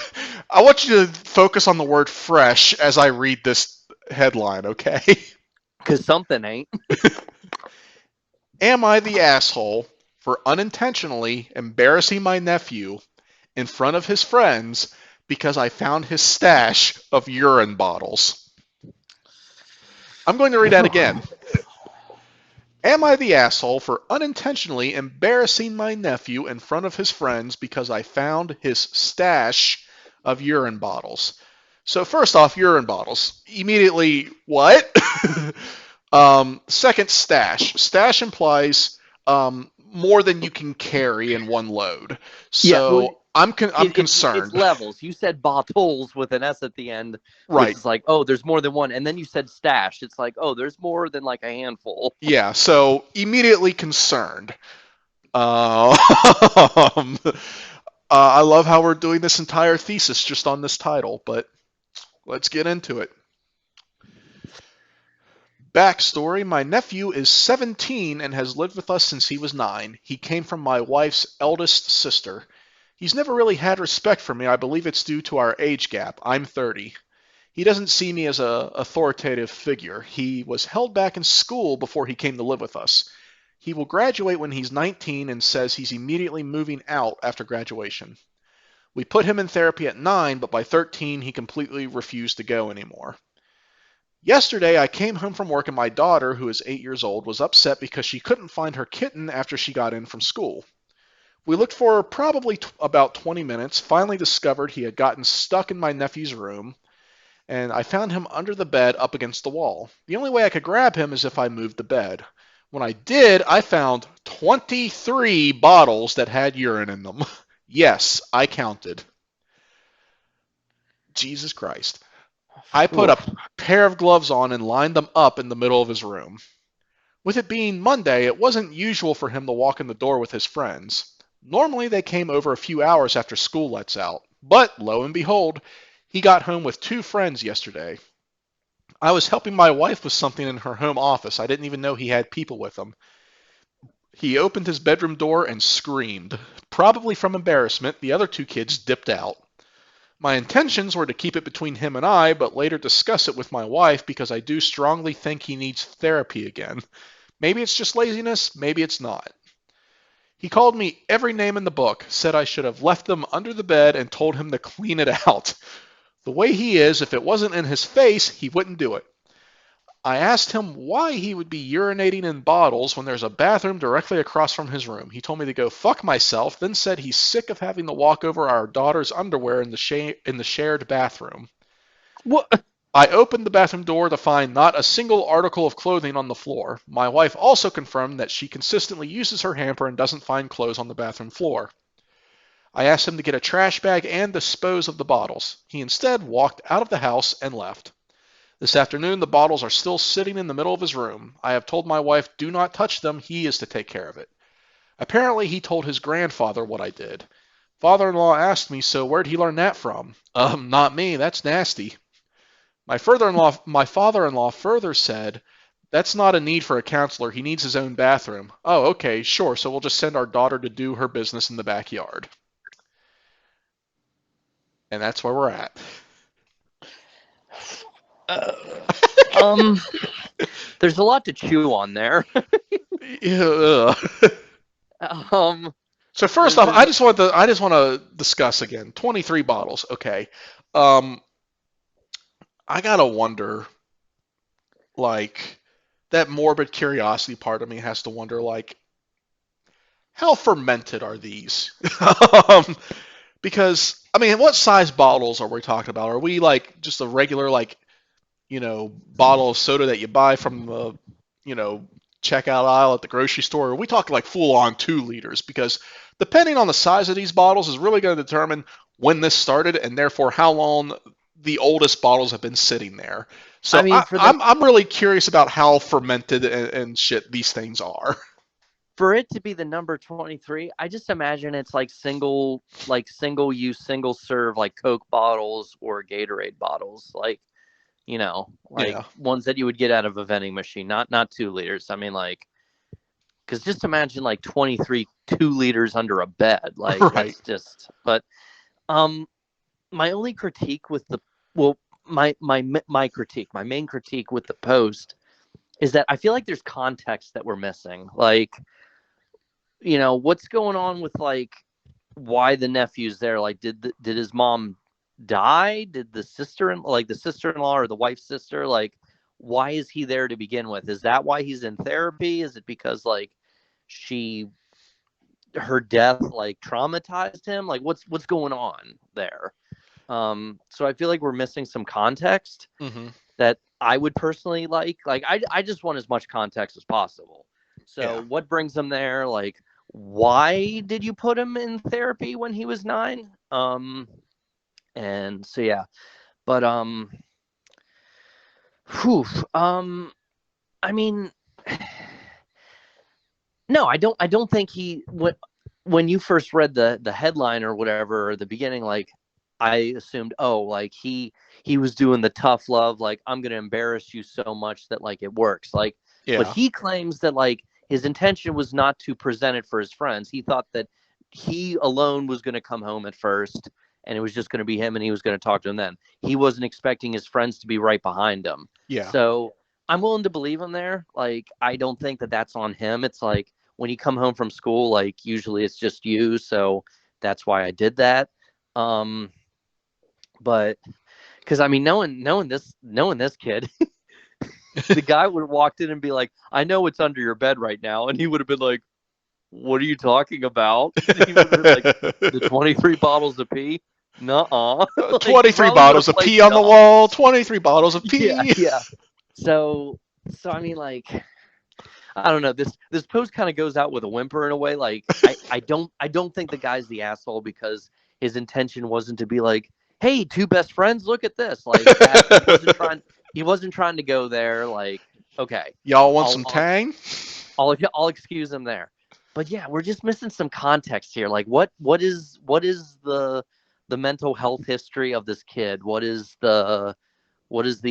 want you to focus on the word fresh as I read this headline, okay? Because something ain't. Am I the asshole for unintentionally embarrassing my nephew in front of his friends because I found his stash of urine bottles? I'm going to read that again. Am I the asshole for unintentionally embarrassing my nephew in front of his friends because I found his stash of urine bottles? So first off, urine bottles. Immediately, what? Second, stash. Stash implies more than you can carry in one load. Yeah, well, So I'm it's concerned. levels. You said bottles with an S at the end, which Right. is like, oh, there's more than one. And then you said stash. It's like, oh, there's more than like a handful. Yeah. So immediately concerned. I love how we're doing this entire thesis just on this title, but let's get into it. Backstory: my nephew is 17 and has lived with us since he was 9. He came from my wife's eldest sister. He's never really had respect for me. I believe it's due to our age gap. I'm 30. He doesn't see me as a authoritative figure. He was held back in school before he came to live with us. He will graduate when he's 19 and says he's immediately moving out after graduation. We put him in therapy at 9, but by 13 he completely refused to go anymore. Yesterday I came home from work and my daughter, who is 8 years old, was upset because she couldn't find her kitten after she got in from school. We looked for probably about 20 minutes, finally discovered he had gotten stuck in my nephew's room, and I found him under the bed up against the wall. The only way I could grab him is if I moved the bed. When I did, I found 23 bottles that had urine in them. Yes, I counted. Jesus Christ. I put a Oof. pair of gloves on and lined them up in the middle of his room. With it being Monday, it wasn't usual for him to walk in the door with his friends. Normally they came over a few hours after school lets out, but lo and behold, he got home with 2 friends yesterday. I was helping my wife with something in her home office. I didn't even know he had people with him. He opened his bedroom door and screamed. Probably from embarrassment, the other 2 kids dipped out. My intentions were to keep it between him and I, but later discuss it with my wife because I do strongly think he needs therapy again. Maybe it's just laziness, maybe it's not. He called me every name in the book, said I should have left them under the bed and told him to clean it out. The way he is, if it wasn't in his face, he wouldn't do it. I asked him why he would be urinating in bottles when there's a bathroom directly across from his room. He told me to go fuck myself, then said he's sick of having to walk over our daughter's underwear in the shared bathroom. What? I opened the bathroom door to find not a single article of clothing on the floor. My wife also confirmed that she consistently uses her hamper and doesn't find clothes on the bathroom floor. I asked him to get a trash bag and dispose of the bottles. He instead walked out of the house and left. This afternoon, the bottles are still sitting in the middle of his room. I have told my wife, do not touch them. He is to take care of it. Apparently, he told his grandfather what I did. Father-in-law asked me, so where'd he learn that from? Not me. That's nasty. My father-in-law further said, that's not a need for a counselor. He needs his own bathroom. Oh, okay, sure. So we'll just send our daughter to do her business in the backyard. And that's where we're at. Uh, um, there's a lot to chew on there. Yeah. um, So first off, there's I just want to discuss again 23 bottles. Okay. Um, I gotta wonder, like, that morbid curiosity part of me has to wonder, like, how fermented are these? um, because I mean, what size bottles are we talking about? Are we like just a regular, like, bottle of soda that you buy from the, you know, checkout aisle at the grocery store? Or are we talking like full on 2 liters? Because depending on the size of these bottles is really going to determine when this started and therefore how long the oldest bottles have been sitting there. I So mean, I'm really curious about how fermented and shit these things are. for it to be the number 23, I just imagine it's like single use, single serve, like Coke bottles or Gatorade bottles. Like like Yeah. ones that you would get out of a vending machine, not 2 liters. I mean, like, because just imagine like 23 2 liters under a bed, like Right. that's just. But um, my only critique with the well, my critique, my main critique with the post is that I feel like there's context that we're missing. Like, what's going on with like why the nephew's there? Like, did his mom die? Did the sister-in-law or the wife's sister, like, why is he there to begin with? Is that why he's in therapy? Is it because like she her death like traumatized him? Like, what's going on there? So I feel like we're missing some context Hmm. that I would personally like. Like, I just want as much context as possible. So Yeah. what brings him there? Like, why did you put him in therapy when he was 9? And so yeah, but whew, I mean, no, I don't think he when you first read the headline or whatever, or the beginning, like, I assumed, oh, like he was doing the tough love, like, I'm gonna embarrass you so much that like it works, like. But Yeah. he claims that like his intention was not to present it for his friends. He thought that he alone was going to come home at first, and it was just going to be him, and he was going to talk to him then. He wasn't expecting his friends to be right behind him. Yeah. So I'm willing to believe him there. Like, I don't think that that's on him. It's like when you come home from school, like, usually it's just you. So that's why I did that. Um, but because I mean, knowing this kid, the guy would have walked in and be like, "I know it's under your bed right now," and he would have been like, "What are you talking about?" He would have been like, "The 23 bottles of pee." Nuh-uh. Like, he 23 probably would bottles have of played pee on the dumb. wall. 23 bottles of Yeah, pee. yeah. So I mean, like, I don't know. This post kind of goes out with a whimper in a way. Like, I don't think the guy's the asshole because his intention wasn't to be like, "Hey, two best friends, look at this." Like that. He wasn't trying to go there. Like, okay, Y'all want I'll some I'll Tang? I'll excuse him there. But yeah, we're just missing some context here. Like, what is the mental health history of this kid? What is the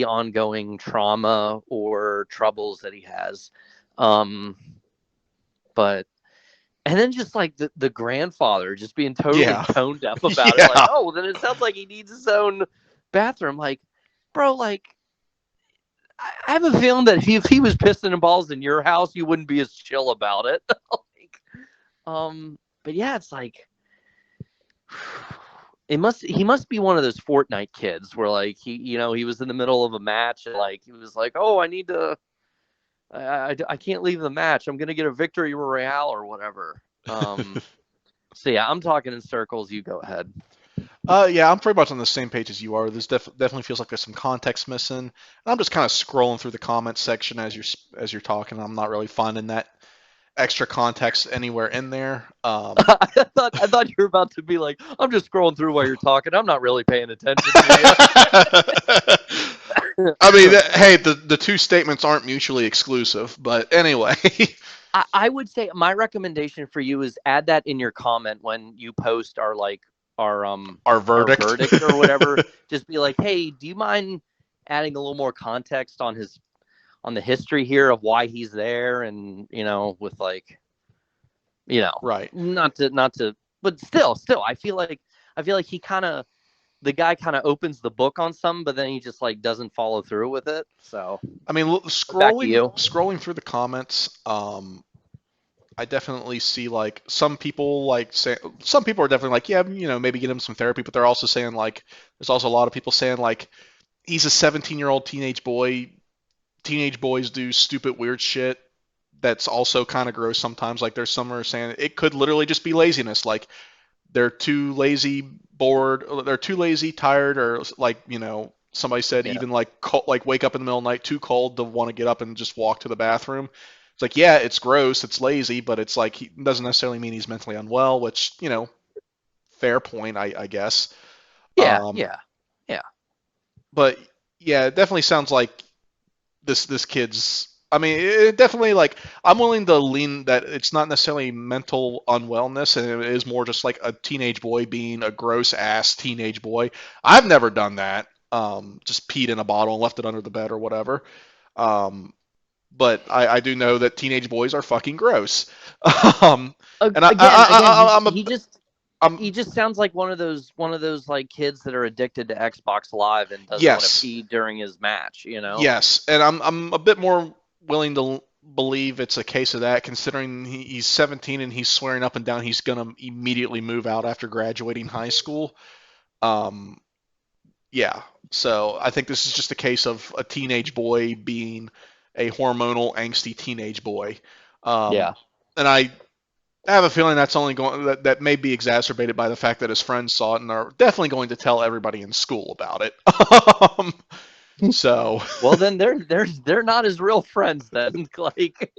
ongoing trauma or troubles that he has? Um, but and then just like the grandfather just being totally Yeah. tone deaf about it, like, Yeah. oh, well, then it sounds like he needs his own bathroom. Like, bro, like, I have a feeling that if he was pissing and balls in your house, you wouldn't be as chill about it. Like, but yeah, it's like he must be one of those Fortnite kids where like he was in the middle of a match and like he was like, oh, I can't leave the match. I'm gonna get a victory royale or whatever. So yeah, I'm talking in circles. You go ahead. Yeah, I'm pretty much on the same page as you are. This definitely feels like there's some context missing. And I'm just kind of scrolling through the comments section as you're talking. I'm not really finding that extra context anywhere in there. I thought you were about to be like, I'm just scrolling through while you're talking. I'm not really paying attention to I mean, you. hey, the two statements aren't mutually exclusive, but anyway. I would say my recommendation for you is add that in your comment when you post our like our um Our our verdict. verdict or whatever. Just be like, hey, do you mind adding a little more context on the history here of why he's there, and with like Right. not to but still I feel like the guy kind of opens the book on some, but then he just like doesn't follow through with it. So I mean, back to scrolling you. scrolling through the comments, I definitely see like some people like say some people are definitely like, yeah, maybe get him some therapy, but they're also saying like there's also a lot of people saying like he's a 17-year-old teenage boy. Teenage boys do stupid weird shit that's also kind of gross sometimes. Like there's some who are saying it could literally just be laziness. Like they're too lazy, bored, they're too lazy, tired, or like somebody said Yeah. even like like wake up in the middle of the night too cold to want to get up and just walk to the bathroom. It's like yeah, it's gross, it's lazy, but it's like he doesn't necessarily mean he's mentally unwell, which fair point, I guess. Yeah. Um, Yeah. Yeah. but yeah, it definitely sounds like this kid's. I mean, it definitely like I'm willing to lean that it's not necessarily mental unwellness, and it is more just like a teenage boy being a gross ass teenage boy. I've never done that. just peed in a bottle and left it under the bed or whatever. Um, but I do know that teenage boys are fucking gross. And Again, he I'm just sounds like one of those like kids that are addicted to Xbox Live and doesn't want to yes, pee during his match. yes, and I'm a bit more willing to believe it's a case of that, considering he's 17 and he's swearing up and down he's gonna immediately move out after graduating high school. Um, yeah, so I think this is just a case of a teenage boy being a hormonal, angsty teenage boy. Um, Yeah, and I have a feeling that's only going that may be exacerbated by the fact that his friends saw it and are definitely going to tell everybody in school about it. um, so, well then they're not his real friends then. Like,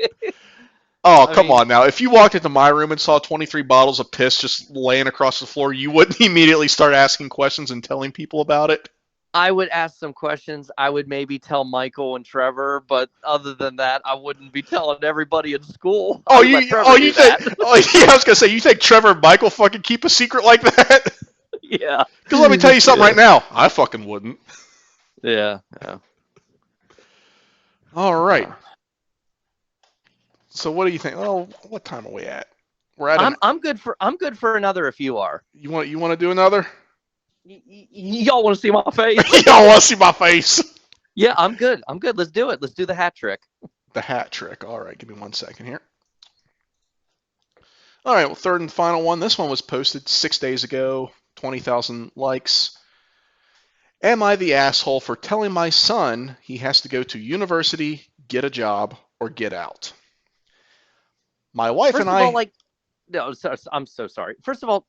oh I come mean, on now! If you walked into my room and saw 23 bottles of piss just laying across the floor, you wouldn't immediately start asking questions and telling people about it. I would ask some questions. I would maybe tell Michael and Trevor, but other than that, I wouldn't be telling everybody in school. I would let Oh Trevor you do think? that. Oh yeah, I was gonna say you think Trevor and Michael fucking keep a secret like that? Yeah. Because let me tell you something Yeah. right now, I fucking wouldn't. Yeah. Yeah. All right. Uh, So what do you think? Oh, what time are we at? We're at an. I'm good for another if you are. You want to do another? Y'all want to see my face? Y'all want to see my face? Yeah, I'm good. I'm good. Let's do it. Let's do the hat trick. The hat trick. All right, give me 1 second here. All right, well, third and final one. This one was posted 6 days ago. 20,000 likes. Am I the asshole for telling my son he has to go to university, get a job, or get out? My wife and First of all, I. like, no, I'm so sorry. First of all,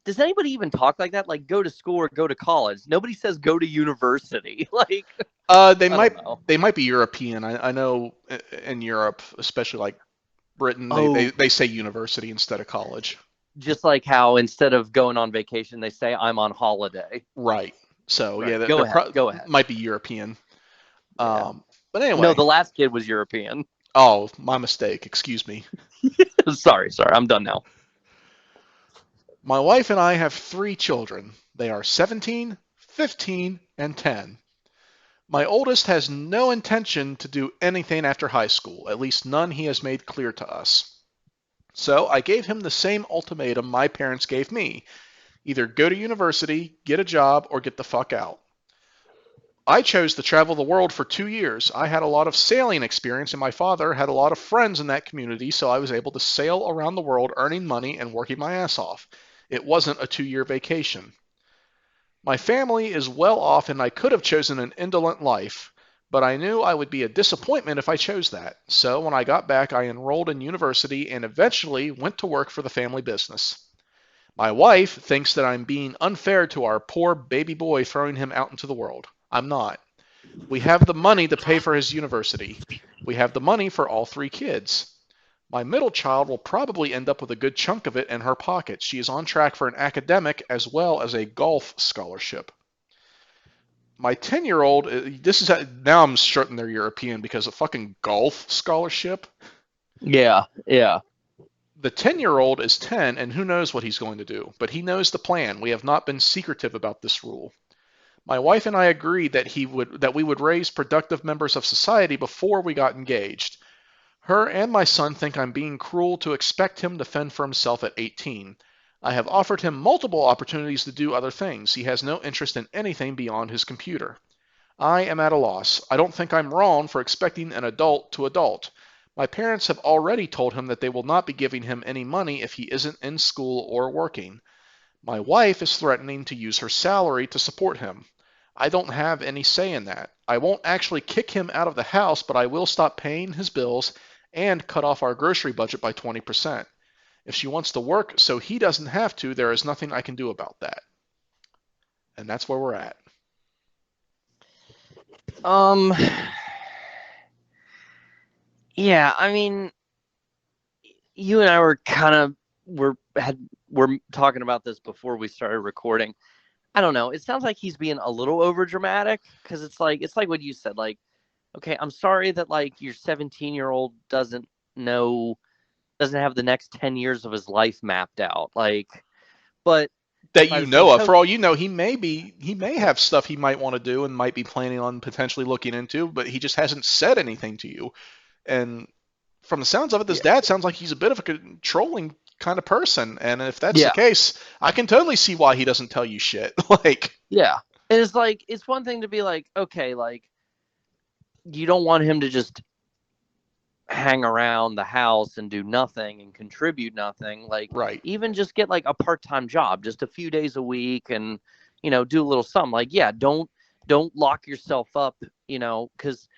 does anybody even talk like that? Like, go to school or go to college? Nobody says go to university. Like, They I might don't know. they might be European. I know in Europe, especially like Britain, Oh, they say university instead of college. just like how instead of going on vacation, they say I'm on holiday. Right. So yeah, Right. they're Go ahead. Go ahead. might be European. Yeah. But No, anyway, the last kid was European. oh, my mistake. Excuse me. Sorry. I'm done now. My wife and I have 3 children. They are 17, 15, and 10. My oldest has no intention to do anything after high school, at least none he has made clear to us. So I gave him the same ultimatum my parents gave me: either go to university, get a job, or get the fuck out. I chose to travel the world for 2 years. I had a lot of sailing experience, and my father had a lot of friends in that community, so I was able to sail around the world earning money and working my ass off. It wasn't a 2 year vacation. My family is well off, and I could have chosen an indolent life, but I knew I would be a disappointment if I chose that. So when I got back, I enrolled in university and eventually went to work for the family business. My wife thinks that I'm being unfair to our poor baby boy throwing him out into the world. I'm not. We have the money to pay for his university. We have the money for all 3 kids. My middle child will probably end up with a good chunk of it in her pocket. She is on track for an academic as well as a golf scholarship. My 10-year-old, this is now I'm certain they're European because a fucking golf scholarship. Yeah. Yeah. The 10-year-old is 10 and who knows what he's going to do, but he knows the plan. We have not been secretive about this rule. My wife and I agreed that we would raise productive members of society before we got engaged. Her and my son think I'm being cruel to expect him to fend for himself at 18. I have offered him multiple opportunities to do other things. He has no interest in anything beyond his computer. I am at a loss. I don't think I'm wrong for expecting an adult to adult. My parents have already told him that they will not be giving him any money if he isn't in school or working. My wife is threatening to use her salary to support him. I don't have any say in that. I won't actually kick him out of the house, but I will stop paying his bills and cut off our grocery budget by 20%. If she wants to work so he doesn't have to, there is nothing I can do about that. And that's where we're at. Um. Yeah. I mean, you and I were kind of we're talking about this before we started recording. I don't know. It sounds like he's being a little over dramatic because it's like what you said. Like, okay, I'm sorry that like your 17-year-old doesn't have the next 10 years of his life mapped out. Like, but that by you the same know of. For all token. you know, he may have stuff he might want to do and might be planning on potentially looking into, but he just hasn't said anything to you. And from the sounds of it, this Yeah, dad sounds like he's a bit of a controlling kind of person. And if that's the yeah, case, I can totally see why he doesn't tell you shit. Like, yeah. And it's like it's one thing to be like, okay, like you don't want him to just hang around the house and do nothing and contribute nothing. Like right, even just get like a part-time job, just a few days a week, and do a little something. Like yeah, don't lock yourself up, because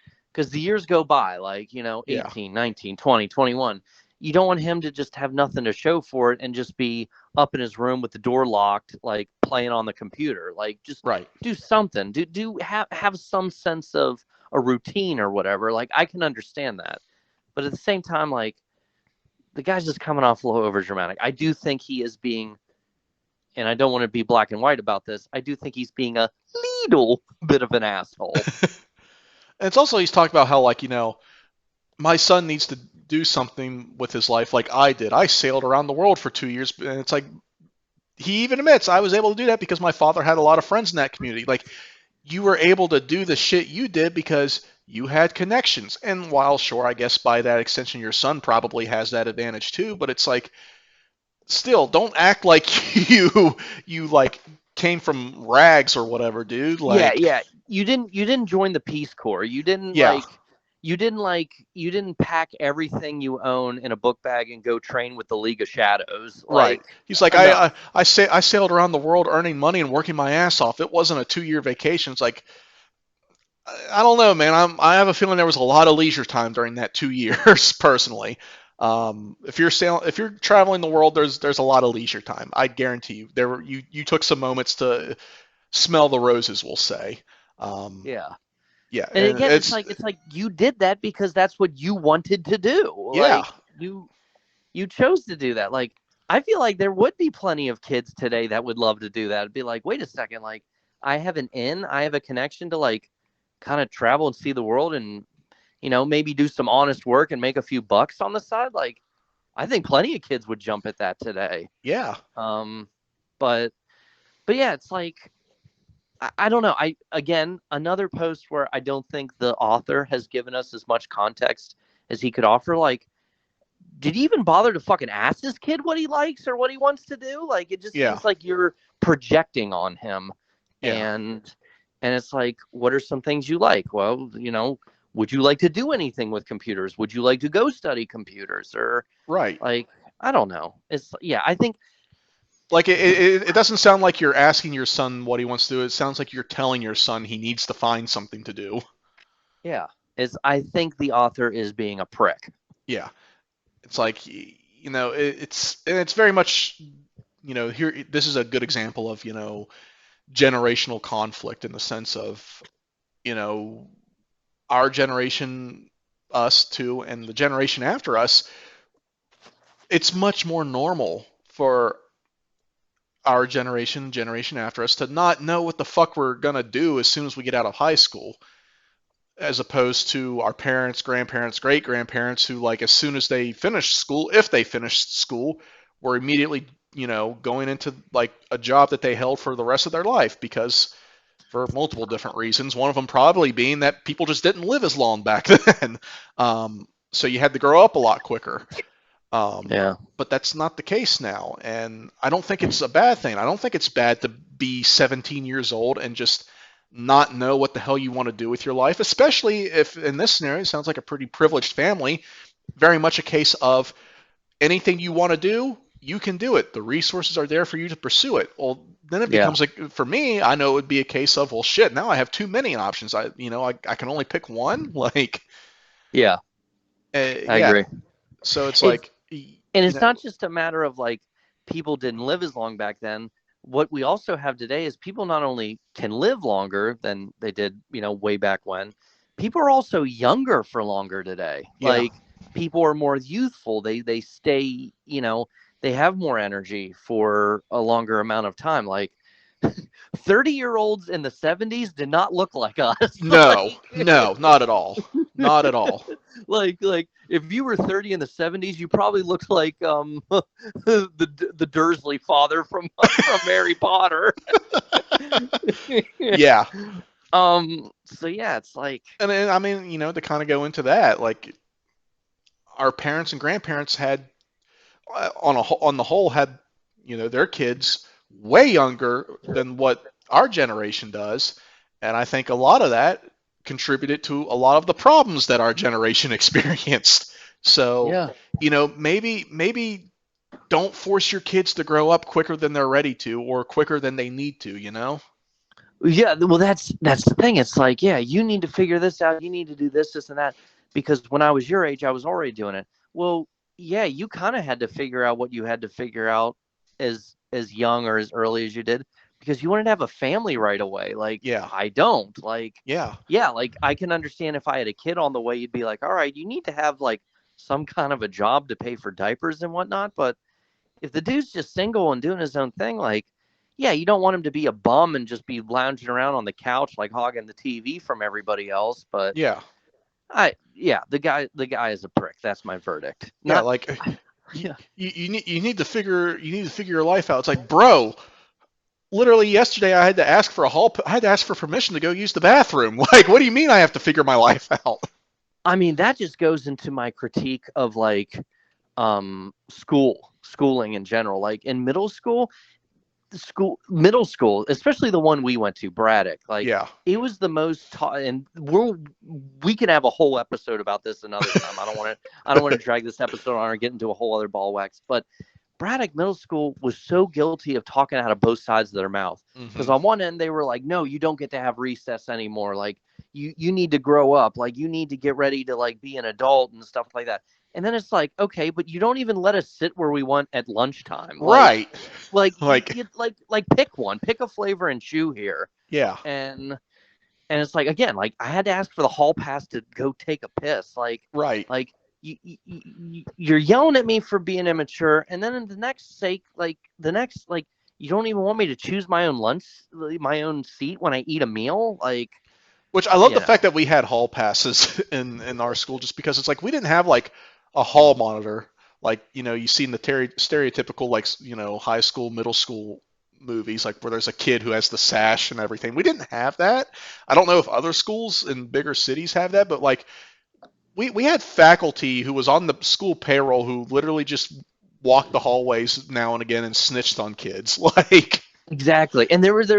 the years go by, like yeah, 18, 19, 20, 21. You don't want him to just have nothing to show for it and just be up in his room with the door locked, like playing on the computer. Like just right. do something. Do have some sense of a routine or whatever. Like I can understand that, but at the same time, like the guy's just coming off a little over dramatic. I do think he is being, and I don't want to be black and white about this. I do think he's being a little bit of an asshole. And it's also he's talked about how like my son needs to do something with his life like I did. I sailed around the world for 2 years, and it's like he even admits I was able to do that because my father had a lot of friends in that community. Like you were able to do the shit you did because you had connections. And while sure, I guess by that extension your son probably has that advantage too, but it's like still don't act like you like came from rags or whatever, dude. Yeah, Like yeah. You didn't join the Peace Corps. You didn't yeah, like you didn't pack everything you own in a book bag and go train with the League of Shadows. right. Like He's like enough. I sailed around the world earning money and working my ass off. It wasn't a 2 year vacation. It's like I don't know, man. I have a feeling there was a lot of leisure time during that 2 years, personally. If you're traveling the world, there's a lot of leisure time. I guarantee you. You took some moments to smell the roses, we'll say. Um, Yeah. yeah, And and again, it's like you did that because that's what you wanted to do. yeah, Like you chose to do that. Like I feel like there would be plenty of kids today that would love to do that. It'd be like, wait a second, like I have an in, I have a connection to like kind of travel and see the world and maybe do some honest work and make a few bucks on the side. Like I think plenty of kids would jump at that today. yeah, Um, but but yeah, it's like I don't know. I again another post where I don't think the author has given us as much context as he could offer. Like did he even bother to fucking ask this kid what he likes or what he wants to do? Like it just yeah, seems like you're projecting on him, yeah. and it's like, what are some things you like? Well, would you like to do anything with computers? Would you like to go study computers or Right. like I don't know. It's yeah, I think Like it doesn't sound like you're asking your son what he wants to do. It sounds like you're telling your son he needs to find something to do. yeah, it's I think the author is being a prick. Yeah. It's like it's very much here this is a good example of generational conflict in the sense of you know our generation, us too, and the generation after us. It's much more normal for our generation after us to not know what the fuck we're gonna do as soon as we get out of high school, as opposed to our parents, grandparents, great grandparents who, like, as soon as they finished school, if they finished school, were immediately, going into like a job that they held for the rest of their life because for multiple different reasons. One of them probably being that people just didn't live as long back then. So you had to grow up a lot quicker. Yeah, But that's not the case now. And I don't think it's a bad thing. I don't think it's bad to be 17 years old and just not know what the hell you want to do with your life, especially if in this scenario, it sounds like a pretty privileged family, very much a case of anything you want to do, you can do it. The resources are there for you to pursue it. Well, then it yeah, becomes like, for me, I know it would be a case of, well, shit, now I have too many options. I can only pick one. Like, yeah. I yeah. agree. So it's It's like, and it's not just a matter of like people didn't live as long back then. What we also have today is people not only can live longer than they did, way back when, people are also younger for longer today. yeah, Like people are more youthful. They stay, they have more energy for a longer amount of time. Like 30-year-olds in the 70s did not look like us. no, Like no, not at all. Not at all. Like if you were 30 in the 70s, you probably looked like the Dursley father from Harry Potter. Yeah. So yeah, it's like And I mean, to kind of go into that, like our parents and grandparents had on the whole had their kids way younger than what our generation does, and I think a lot of that contributed to a lot of the problems that our generation experienced. So, yeah. maybe don't force your kids to grow up quicker than they're ready to or quicker than they need to. Yeah, well, that's the thing. It's like, yeah, you need to figure this out. You need to do this, and that. Because when I was your age, I was already doing it. Well, yeah, you kind of had to figure out what you had to figure out as young or as early as you did, because you wanted to have a family right away. Like Yeah. I don't. Like, Yeah. yeah, like I can understand if I had a kid on the way, you'd be like, all right, you need to have like some kind of a job to pay for diapers and whatnot. But if the dude's just single and doing his own thing, like, yeah, you don't want him to be a bum and just be lounging around on the couch like hogging the TV from everybody else. But Yeah. yeah, the guy is a prick. That's my verdict. Yeah, Not, like you, yeah. you need to figure your life out. It's like, bro, literally yesterday I had to ask for permission to go use the bathroom. Like, what do you mean I have to figure my life out? I mean, that just goes into my critique of like schooling in general. Like in middle school, especially the one we went to, Braddock, like Yeah. it was the most taught, and we can have a whole episode about this another time. I don't want to drag this episode on or get into a whole other ball wax, but Braddock Middle School was so guilty of talking out of both sides of their mouth. Because Hmm. on one end they were like, no, you don't get to have recess anymore. Like you need to grow up. Like you need to get ready to like be an adult and stuff like that. And then it's like, okay, but you don't even let us sit where we want at lunchtime. Like Right. like you, Like, you like pick a flavor and chew here. yeah. And it's like, again, like I had to ask for the hall pass to go take a piss. Right. Like you're yelling at me for being immature, and then in the next sake, like the next, like you don't even want me to choose my own lunch, my own seat when I eat a meal. Like, Which I love you the fact know, that we had hall passes in our school, just because it's like we didn't have like a hall monitor like you see in the stereotypical like high school, middle school movies, like where there's a kid who has the sash and everything. We didn't have that. I don't know if other schools in bigger cities have that, but like we had faculty who was on the school payroll who literally just walked the hallways now and again and snitched on kids. Like, exactly. And there was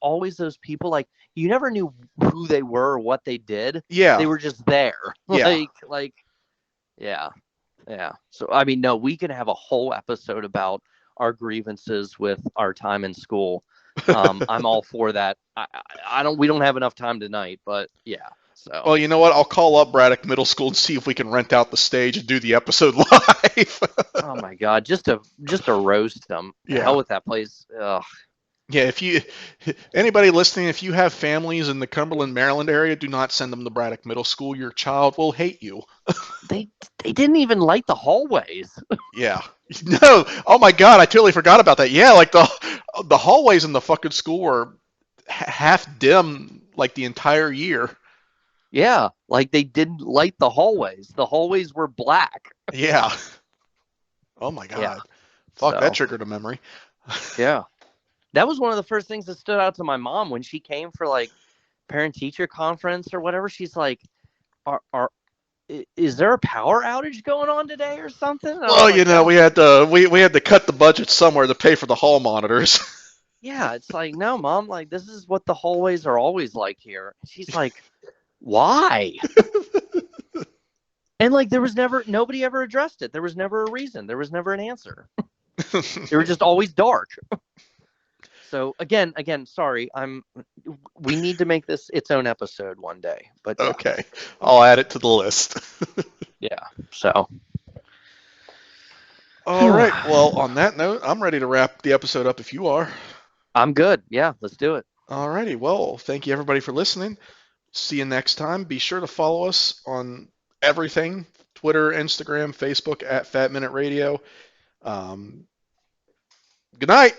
always those people, like you never knew who they were or what they did. yeah, They were just there. yeah. Like yeah. Yeah. So I mean, no, we can have a whole episode about our grievances with our time in school. I'm all for that. I don't. We don't have enough time tonight, but yeah. So Well, you know what? I'll call up Braddock Middle School and see if we can rent out the stage and do the episode live. oh my god, just to roast them. Yeah. Hell with that place. Ugh. Yeah, if you anybody listening, if you have families in the Cumberland, Maryland area, do not send them to Braddock Middle School. Your child will hate you. They they didn't even light the hallways. Yeah. No. Oh my God, I totally forgot about that. Yeah, like the hallways in the fucking school were half dim like the entire year. Yeah, like they didn't light the hallways. The hallways were black. Yeah. Oh my Yeah. God. Fuck, that So triggered a memory. yeah, that was one of the first things that stood out to my mom when she came for like parent teacher conference or whatever. She's like, are is there a power outage going on today or something? And I was Well, like, no. we had to cut the budget somewhere to pay for the hall monitors. Yeah, it's like, no, mom, like this is what the hallways are always like here. She's like, why? And like there was never nobody ever addressed it. There was never a reason. There was never an answer. They were just always dark. So again, sorry. We need to make this its own episode one day. But yeah. Okay, I'll add it to the list. Yeah. So All right. Well, on that note, I'm ready to wrap the episode up if you are. I'm good. Yeah, let's do it. All righty. Well, thank you everybody for listening. See you next time. Be sure to follow us on everything: Twitter, Instagram, Facebook at Fat Minute Radio. Um, Good night.